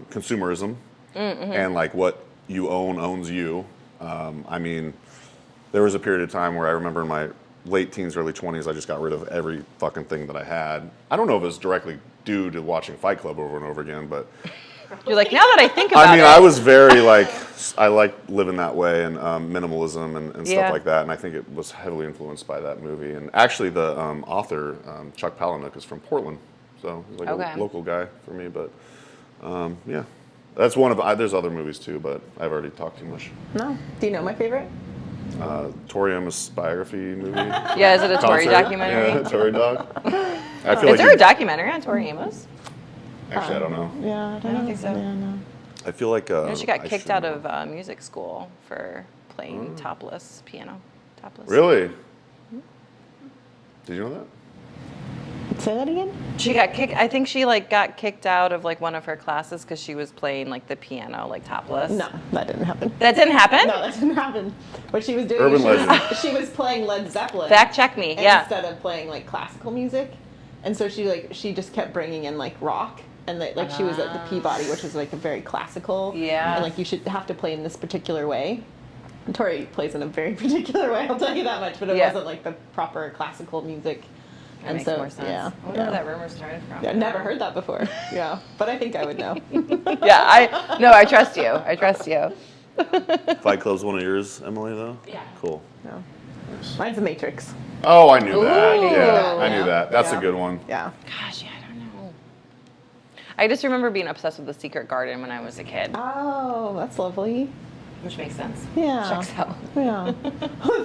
consumerism and what you own owns you. I mean, there was a period of time where I remember in my late teens, early 20s, I just got rid of every fucking thing that I had. I don't know if it was directly due to watching Fight Club over and over again, but You're like, now that I think about I mean, it. I was very I like living that way and minimalism and Yeah. stuff like that. And I think it was heavily influenced by that movie. And actually, the author Chuck Palahniuk is from Portland, so he's like Okay. a local guy for me. But yeah, that's one of. There's other movies too, but I've already talked too much. No. Do you know my favorite? Tori Amos biography movie. Yeah, is it a Tori Concert. documentary? Yeah, Tori doc. I feel Is like there a documentary on Tori Amos? actually, I don't know. Yeah, I don't think so. Yeah, no. I feel like She got I kicked should out know. of music school for playing topless piano. Topless. Really? Did you know that? Say that again. She got kicked. I think she got kicked out of one of her classes because she was playing the piano topless. No, that didn't happen. That didn't happen? No, that didn't happen. What she was doing, Urban she was, legend. she was playing Led Zeppelin. Fact check me. Yeah. Instead of playing classical music, and so she just kept bringing in rock, and she was at the Peabody, which was a very classical. Yeah. And you should have to play in this particular way. And Tori plays in a very particular way. I'll tell you that much. But it Yeah. wasn't the proper classical music That makes more sense. Yeah, I wonder where that rumor started from. I've never heard that before. Yeah, but I think I would know. Yeah, I trust you. I trust you. Fight Club's one of yours, Emily, though? Yeah. Cool. No. Mine's a Matrix. Oh, I knew that. Ooh. Yeah, I knew Yeah. that. That's a Yeah. good one. Yeah. Gosh, yeah, I don't know. I just remember being obsessed with The Secret Garden when I was a kid, Oh, that's lovely. which makes sense. Yeah. Checks out. Yeah.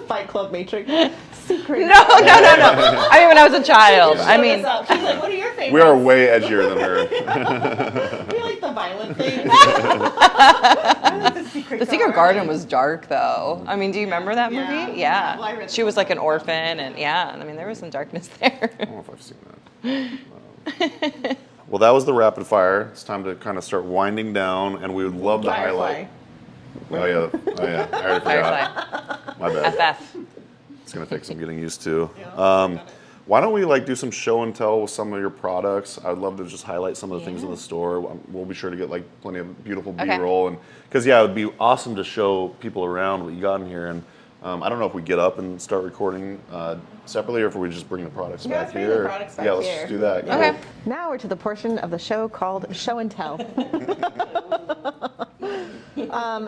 Fight Club Matrix. Secret. No. I mean, when I was a child. I mean, She's like, what are your favorites? We are way edgier than her. We like the violent things. The Secret Garden was dark, though. I mean, do you remember that movie? Yeah. Yeah. Well, I read the She was like an orphan, and yeah, I mean, there was some darkness there. I don't know if I've seen that. Well, that was the rapid fire. It's time to kind of start winding down, and we would love to highlight. Oh yeah. I already forgot. My bad. FF. It's gonna take some getting used to. Why don't we like do some show and tell with some of your products? I'd love to just highlight some of the things in the store. We'll be sure to get like plenty of beautiful Okay. B-roll, and because it would be awesome to show people around what you got in here. And I don't know if we get up and start recording separately, or if we just bring the products Yeah, back let's bring here. the products back yeah, let's here. just do that. Okay. Cool. Now we're to the portion of the show called Show and Tell.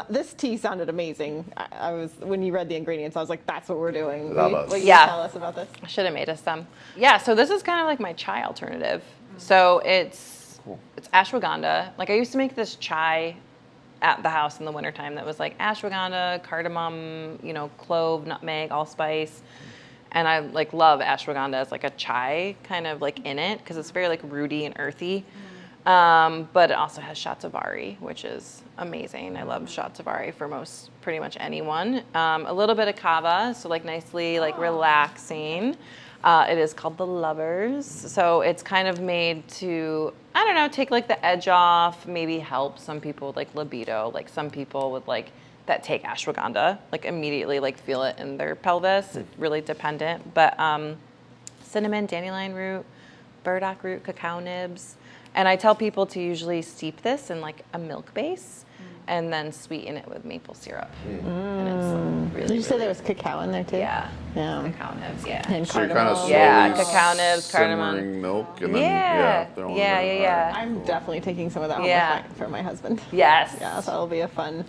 This tea sounded amazing. I was when you read the ingredients, I was like, "That's what we're doing." Love Will us. you Yeah. tell us about this? I should have made us some. Yeah, so this is kind of like my chai alternative. So it's ashwagandha. Like I used to make this chai at the house in the wintertime that was like ashwagandha, cardamom, clove, nutmeg, allspice. And I like love ashwagandha as like a chai kind of like in it because it's very like rooty and earthy. But it also has shatavari, which is amazing. I love shatavari for pretty much anyone. A little bit of kava, so like nicely like relaxing. It is called the Lovers. So it's kind of made to, I don't know, take like the edge off, maybe help some people with like libido, like some people with like that take ashwagandha, like immediately like feel it in their pelvis. It's really dependent. But cinnamon, dandelion root, burdock root, cacao nibs. And I tell people to usually steep this in like a milk base and then sweeten it with maple syrup. And it's really, Did you say really- there was cacao in there too? Yeah. Yeah. Cacao nibs, yeah. And So you're kind of cardamom. slowly Yeah, cacao nibs, cardamom. simmering milk, and then Yeah. throwing Yeah, it in. yeah, All right, yeah. I'm cool. definitely taking some of that home Yeah. for my husband. Yes. Yeah, so that'll be a fun.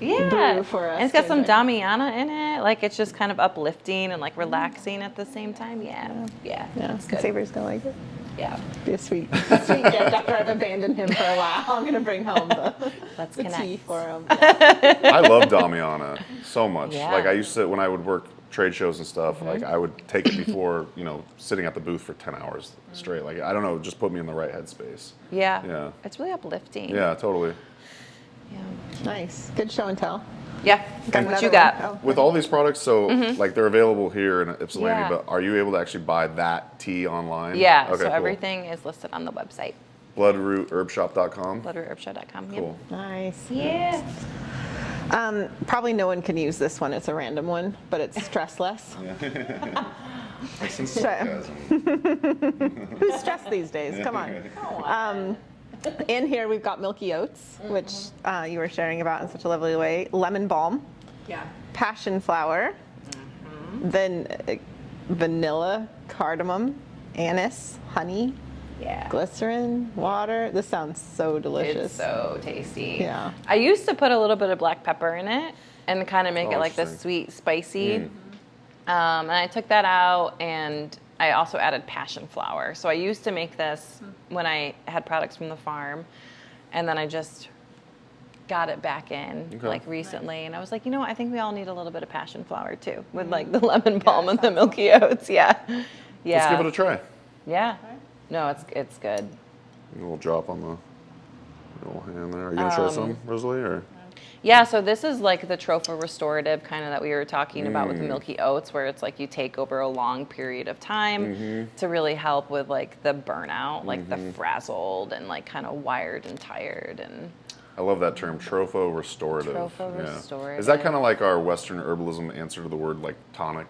Yeah. brew for us And it's got to some enjoy. Damiana in it. Like it's just kind of uplifting and like relaxing at the same time. Yeah. Yeah. Yeah, It's good. Saber's gonna like it. Yeah. Be a sweet gift after I've abandoned him for a while. I'm gonna bring home Let's the connect. tea for him. I love Damiana so much. Yeah. Like I used to, when I would work trade shows and stuff, like I would take it before, sitting at the booth for 10 hours straight. Like, I don't know, just put me in the right headspace. Yeah. Yeah. It's really uplifting. Yeah, totally. Yeah. Nice, good show and tell. Yeah. Got What you another got? one? Oh. With all these products, so like they're available here in Ypsilanti, Yeah. but are you able to actually buy that tea online? Yeah. Okay, So cool. everything is listed on the website, Bloodrootherbshop.com. bloodrootherbshop.com. Yep. Cool. Nice. Yeah. Probably no one can use this one. It's a random one, but it's stressless. Who's stressed these days? Come on. In here we've got milky oats, which you were sharing about in such a lovely way. Lemon balm, Yeah. passion flower, then vanilla, cardamom, anise, honey, Yeah. glycerin, water. This sounds so delicious. It's so tasty. Yeah. I used to put a little bit of black pepper in it and kind of make Oh, it like this interesting. sweet, spicy. And I took that out and I also added passion flower. So I used to make this when I had products from the farm, and then I just got it back in Okay. like recently. And I was like, I think we all need a little bit of passion flower too, with like the lemon balm and the milky oats. Yeah. Yeah. Let's give it a try. Yeah. No, it's good. A little drop on the little hand there. Are you going to try some, Rosalie? Or? Yeah, so this is like the tropho restorative kind of that we were talking about with the milky oats, where it's like you take over a long period of time to really help with like the burnout, like the frazzled and like kind of wired and tired. And I love that term, tropho restorative. Tropho Yeah. restorative. Is that kind of like our Western herbalism answer to the word like tonic?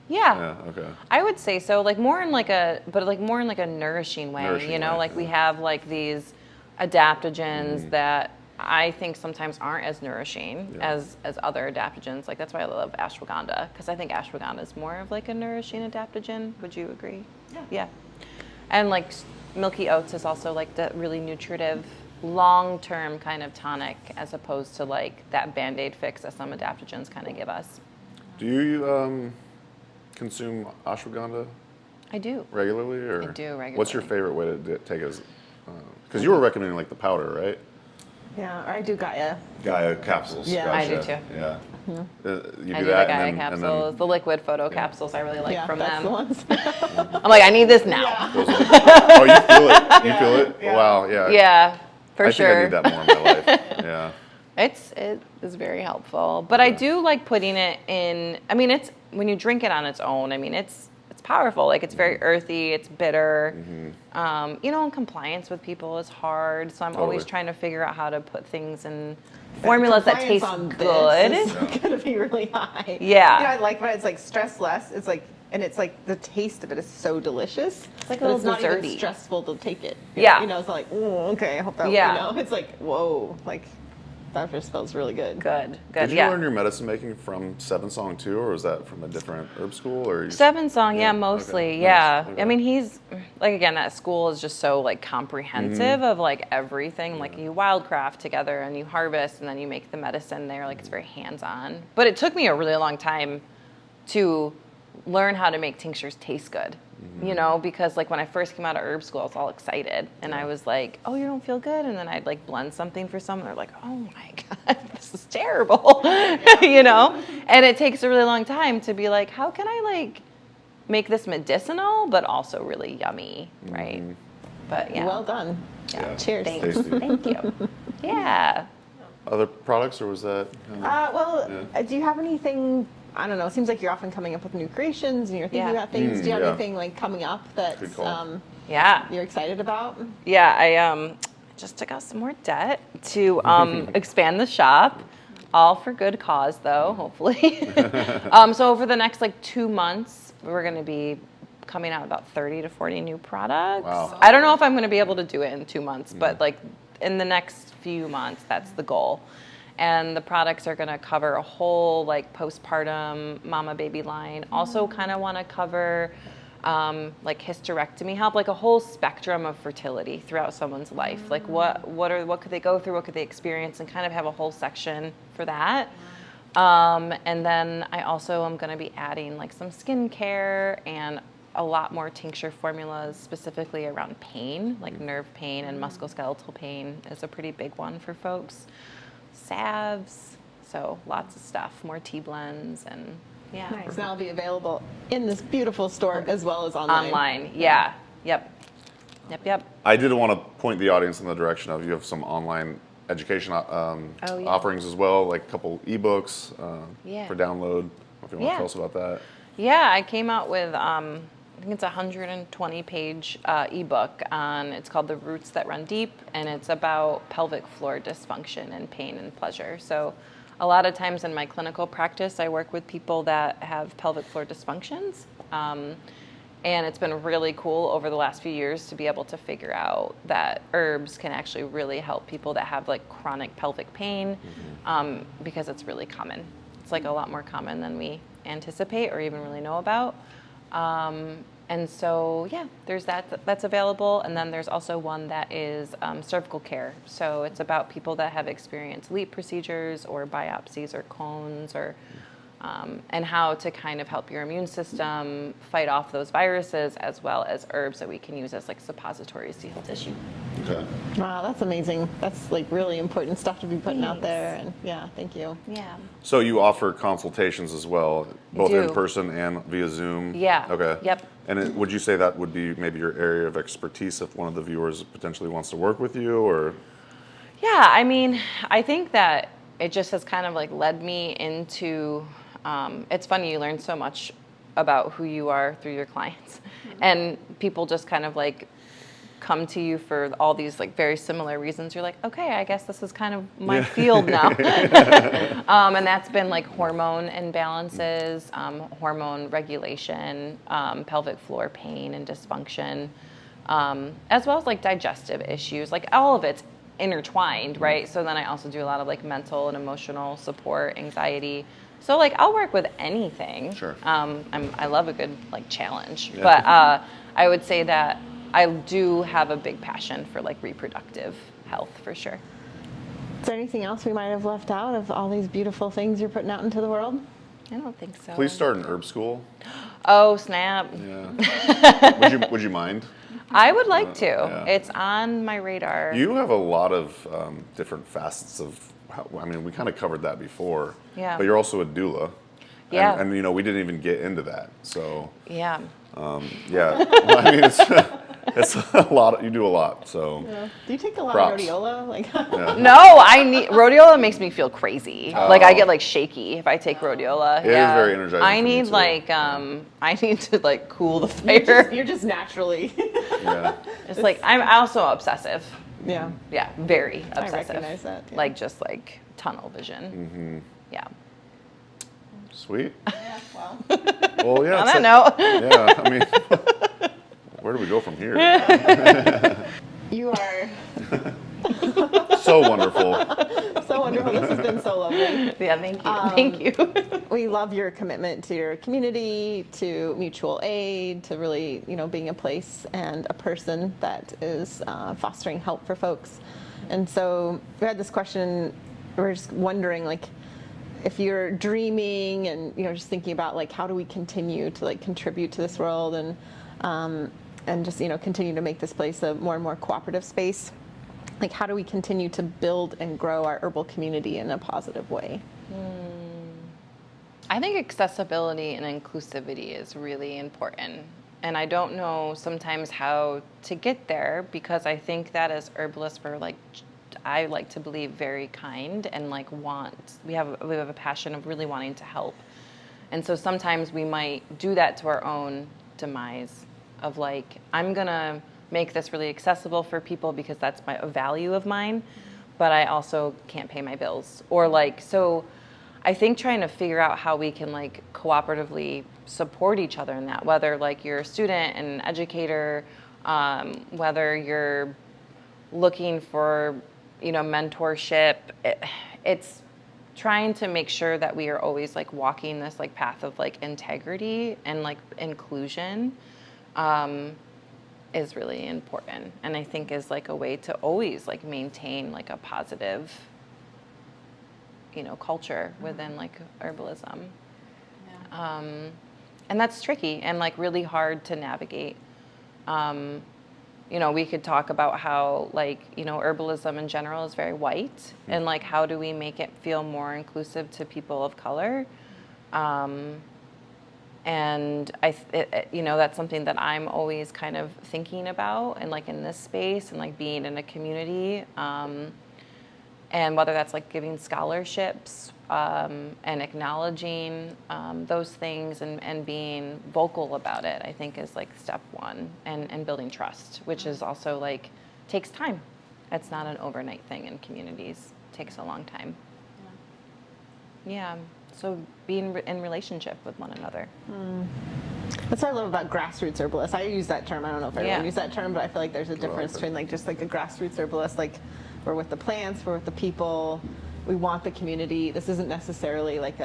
yeah, Okay. I would say so. Like more in like a nourishing way, Nourishing way, like we have like these adaptogens that I think sometimes aren't as nourishing as other adaptogens. Like that's why I love ashwagandha, because I think ashwagandha is more of like a nourishing adaptogen. Would you agree? Yeah. And like milky oats is also like the really nutritive, long-term kind of tonic, as opposed to like that Band-Aid fix that some adaptogens kind of give us. Do you consume ashwagandha I do. regularly, or I do regularly. What's your favorite way to take as? Because you were recommending like the powder, right? Yeah, or I do Gaia. Gaia capsules. Yeah. I Gotcha. do too. Yeah. You do I do that, the Gaia and then capsules, the liquid photo capsules I really like Yeah, from that's them. the ones. I'm like, I need this now. those are oh, you feel it? You feel it? Yeah. Wow. Yeah. Yeah, for I sure. think I need that more in my life. Yeah. It is very helpful, but I do like putting it in. I mean, it's when you drink it on its own. I mean, it's powerful. Like it's very earthy. It's bitter. You know, and compliance with people is hard. So I'm always Totally. trying to figure out how to put things in formulas that Compliance taste on good. this is gonna be really high. Yeah. You know, I like when it's like stress less. It's like, and it's like the taste of it is so delicious. It's like a but it's little not even desserty. stressful to take it. Yeah. You know, it's like, oh, okay, I hope that. Yeah. You know, it's like, whoa, like that just smells really good. Good. Did you Yeah. learn your medicine making from Seven Song too, or was that from a different herb school? Or you Seven Song, Yeah, yeah, okay, mostly, nice, yeah. okay. I mean, he's like again, that school is just so like comprehensive of like everything. Like you wildcraft together and you harvest and then you make the medicine there. Like it's very hands-on. But it took me a really long time to learn how to make tinctures taste good. You know, because like when I first came out of herb school, I was all excited and I was like, "Oh, you don't feel good?" And then I'd like blend something for someone. They're like, "Oh my god, this is terrible," you know. And it takes a really long time to be like, "How can I like make this medicinal but also really yummy?" Right? But yeah. Well done. Yeah. Cheers. Thanks. Tasty. Thank you. Yeah. Other products, or was that? Do you have anything? I don't know. It seems like you're often coming up with new creations and you're thinking Yeah. about things. Do you have yeah. anything like coming up that Good call. Yeah. you're excited about? Yeah, I just took out some more debt to expand the shop, all for good cause though, hopefully. So over the next like 2 months, we're going to be coming out about 30 to 40 new products. Wow. I don't know if I'm going to be able to do it in 2 months, but like in the next few months, that's the goal. And the products are going to cover a whole like postpartum mama baby line. Also kind of want to cover like hysterectomy help, like a whole spectrum of fertility throughout someone's life. Like what could they go through, what could they experience, and kind of have a whole section for that. And then I also am going to be adding like some skincare and a lot more tincture formulas specifically around pain, like nerve pain and musculoskeletal pain is a pretty big one for folks. Salves, so lots of stuff, more tea blends, and yeah. Nice. That'll be available in this beautiful store as well as online. Online, yeah. Yep. I did want to point the audience in the direction of you have some online education offerings as well, like a couple ebooks for download. If you want to tell us about that. Yeah, I came out with I think it's a 120-page ebook on. It's called "The Roots That Run Deep," and it's about pelvic floor dysfunction and pain and pleasure. So, a lot of times in my clinical practice, I work with people that have pelvic floor dysfunctions, and it's been really cool over the last few years to be able to figure out that herbs can actually really help people that have like chronic pelvic pain, because it's really common. It's like a lot more common than we anticipate or even really know about. And so, yeah, there's that's available. And then there's also one that is cervical care. So it's about people that have experienced LEEP procedures or biopsies or cones or and how to kind of help your immune system fight off those viruses, as well as herbs that we can use as like suppositories to heal tissue. Okay. Wow, that's amazing. That's like really important stuff to be putting out there. And yeah, thank you. Yeah. So you offer consultations as well, both do. in person and via Zoom? Yeah. Okay. Yep. And would you say that would be maybe your area of expertise if one of the viewers potentially wants to work with you, or? Yeah, I mean, I think that it just has kind of like led me into, it's funny, you learn so much about who you are through your clients. And people just kind of like come to you for all these like very similar reasons. You're like, okay, I guess this is kind of my field now. And that's been like hormone imbalances, hormone regulation, pelvic floor pain and dysfunction, as well as like digestive issues. Like all of it's intertwined, right? So then I also do a lot of like mental and emotional support, anxiety. So like I'll work with anything. Sure. I love a good like challenge, Yeah. but I would say that I do have a big passion for like reproductive health for sure. Is there anything else we might have left out of all these beautiful things you're putting out into the world? I don't think so. Please start an herb school. Oh snap! Yeah. Would you mind? I would like to. Yeah. It's on my radar. You have a lot of different facets of how, I mean, we kind of covered that before. Yeah. But you're also a doula. Yeah. And you know, we didn't even get into that. So, Yeah. yeah. Well, I mean, it's a lot. You do a lot. So, Do you take a lot Props. of rhodiola? Like, No, I need rhodiola makes me feel crazy. Like I get like shaky if I take rhodiola. It is very energizing I for me, need too. like I need to like cool the fire. you're just naturally. yeah. It's like I'm also obsessive. Yeah. Yeah, very obsessive. recognize that, yeah. Like just like tunnel vision. Mm-hmm. Yeah. Sweet. Yeah, well. Well, yeah. On that note. Yeah. I mean, where do we go from here? You are So wonderful. so wonderful. This has been so lovely. Yeah, thank you. Thank you. We love your commitment to your community, to mutual aid, to really, being a place and a person that is fostering help for folks. And so we had this question, we're just wondering, like, if you're dreaming and, just thinking about, like, how do we continue to, like, contribute to this world and just, continue to make this place a more and more cooperative space. Like, how do we continue to build and grow our herbal community in a positive way? I think accessibility and inclusivity is really important. And I don't know sometimes how to get there because I think that as herbalists we're like, I like to believe very kind and like we have a passion of really wanting to help. And so sometimes we might do that to our own demise of like, I'm gonna make this really accessible for people because that's a value of mine, but I also can't pay my bills. Or like, so I think trying to figure out how we can like cooperatively support each other in that, whether like you're a student and an educator, whether you're looking for, mentorship, it's trying to make sure that we are always like walking this like path of like integrity and like inclusion, is really important. And I think is like a way to always like maintain like a positive, culture within like herbalism. Yeah. And that's tricky and like really hard to navigate. We could talk about how like, herbalism in general is very white and like how do we make it feel more inclusive to people of color? And that's something that I'm always kind of thinking about and like in this space and like being in a community, and whether that's like giving scholarships, and acknowledging, those things and being vocal about it, I think is like step one, and building trust, which is also like takes time. It's not an overnight thing in communities. It takes a long time. Yeah. So being in relationship with one another. That's what I love about grassroots herbalists. I use that term. I don't know if everyone uses that term, but I feel like there's a difference between like just like a grassroots herbalist. Like we're with the plants, we're with the people. We want the community. This isn't necessarily like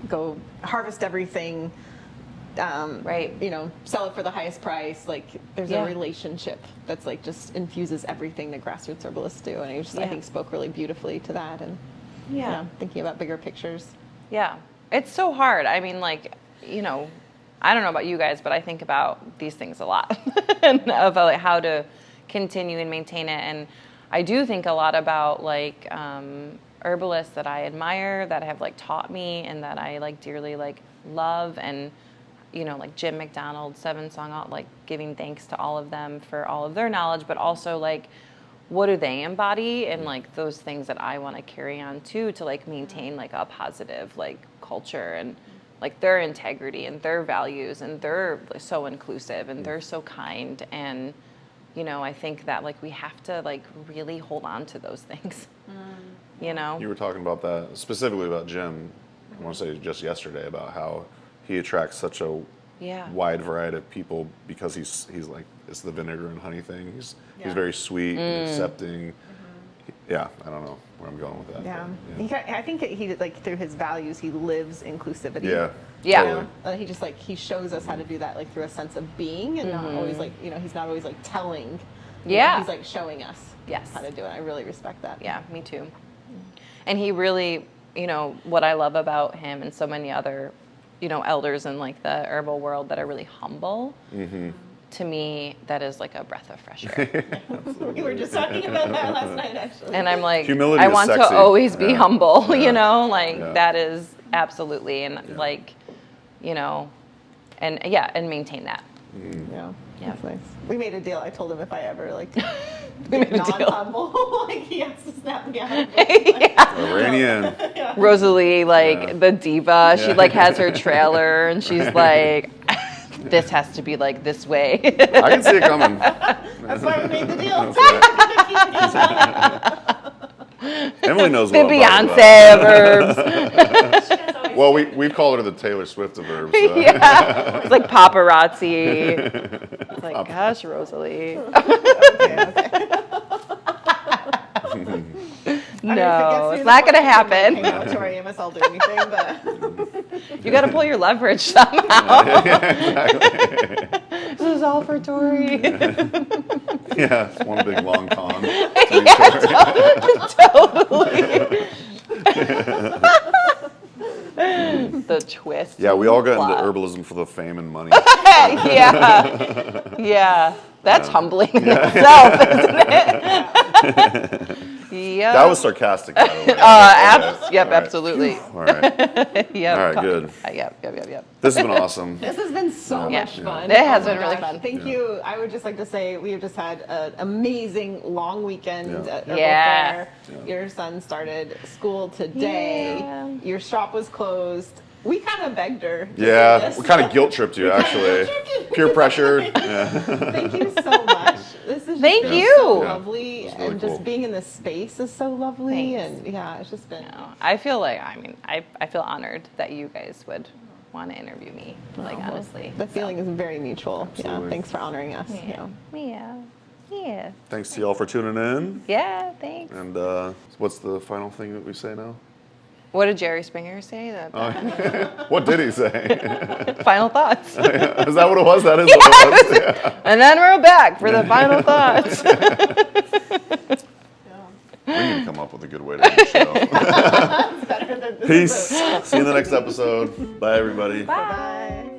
go harvest everything. Right. Sell it for the highest price. Like there's a relationship that's like just infuses everything that grassroots herbalists do. And I think spoke really beautifully to that. And thinking about bigger pictures. Yeah. It's so hard. I mean, like, I don't know about you guys, but I think about these things a lot and about like, how to continue and maintain it. And I do think a lot about like herbalists that I admire, that have like taught me and that I like dearly like love, and like Jim McDonald, Seven Song, like giving thanks to all of them for all of their knowledge, but also like what do they embody and like those things that I want to carry on too, to like maintain like a positive like culture and like their integrity and their values, and they're so inclusive and they're so kind. And I think that like we have to like really hold on to those things. You were talking about that, specifically about Jim, I want to say just yesterday, about how he attracts such a wide variety of people because he's like, it's the vinegar and honey thing. He's very sweet and accepting. Yeah, I don't know where I'm going with that. Yeah, but, I think he like through his values he lives inclusivity. Yeah. Yeah. Totally. He just like he shows us how to do that like through a sense of being and not always like he's not always like telling. He's like showing us how to do it. I really respect that. Yeah, me too. And he really, what I love about him and so many other, elders in like the herbal world that are really humble. To me, that is like a breath of fresh air. We were just talking about that last night, actually. And I'm like, Humility I is want sexy. to always be humble, Yeah. that is absolutely, and like, and maintain that. Yeah. Yeah. That's nice. We made a deal. I told him if I ever like made a deal. non-humble, like he has to snap me out of it. Iranian. Rosalie, the diva, she like has her trailer and she's like, this has to be like this way. I can see it coming. That's why we made the deal. Emily knows The what I'm talking Beyonce about. of herbs. Well, we've called her the Taylor Swift of herbs. So. Yeah. It's like paparazzi. It's like, gosh, Rosalie. No, it's not going to happen. Hang out with Tori Amos, I'll do anything, but You got to pull your leverage somehow. This is all for Tori. Yeah, it's one big long con. Totally. The twist. Yeah, we all got Plot. into herbalism for the fame and money. Yeah. That's humbling in itself, isn't it? Yeah. That was sarcastic, by the way. Yep, All right. absolutely. All right. Yep. All right, good. Yep. This has been awesome. this has been so much fun. It has Oh my been really gosh. fun. Thank you. I would just like to say we have just had an amazing long weekend at Herbal Yeah. Fair. Your son started school today. Yeah. Your shop was closed. We kind of begged her. to do Yeah, this. we kind of guilt tripped you, actually. Peer pressure. Yeah. Thank you so much. This is Thank just you. so Yeah. lovely, It's really and just cool. being in this space is so lovely. Thanks. And yeah, it's just been. I feel like, I feel honored that you guys would want to interview me, honestly. The feeling is very mutual. Absolutely. Yeah, thanks for honoring us. Yeah. Thanks to y'all for tuning in. Yeah, thanks. And what's the final thing that we say now? What did Jerry Springer say? What did he say? Final thoughts. Is that what it was? That is what it was? Yeah. And then we're back for the final thoughts. We need to come up with a good way to end the show. Better than this. Peace. See you in the next episode. Bye, everybody. Bye.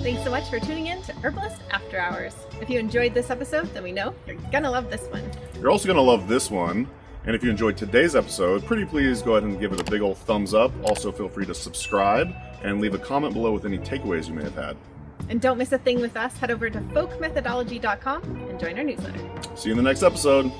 Thanks so much for tuning in to Herbalists After Hours. If you enjoyed this episode, then we know you're gonna love this one. You're also going to love this one. And if you enjoyed today's episode, pretty please go ahead and give it a big old thumbs up. Also, feel free to subscribe and leave a comment below with any takeaways you may have had. And don't miss a thing with us. Head over to folkmethodology.com and join our newsletter. See you in the next episode.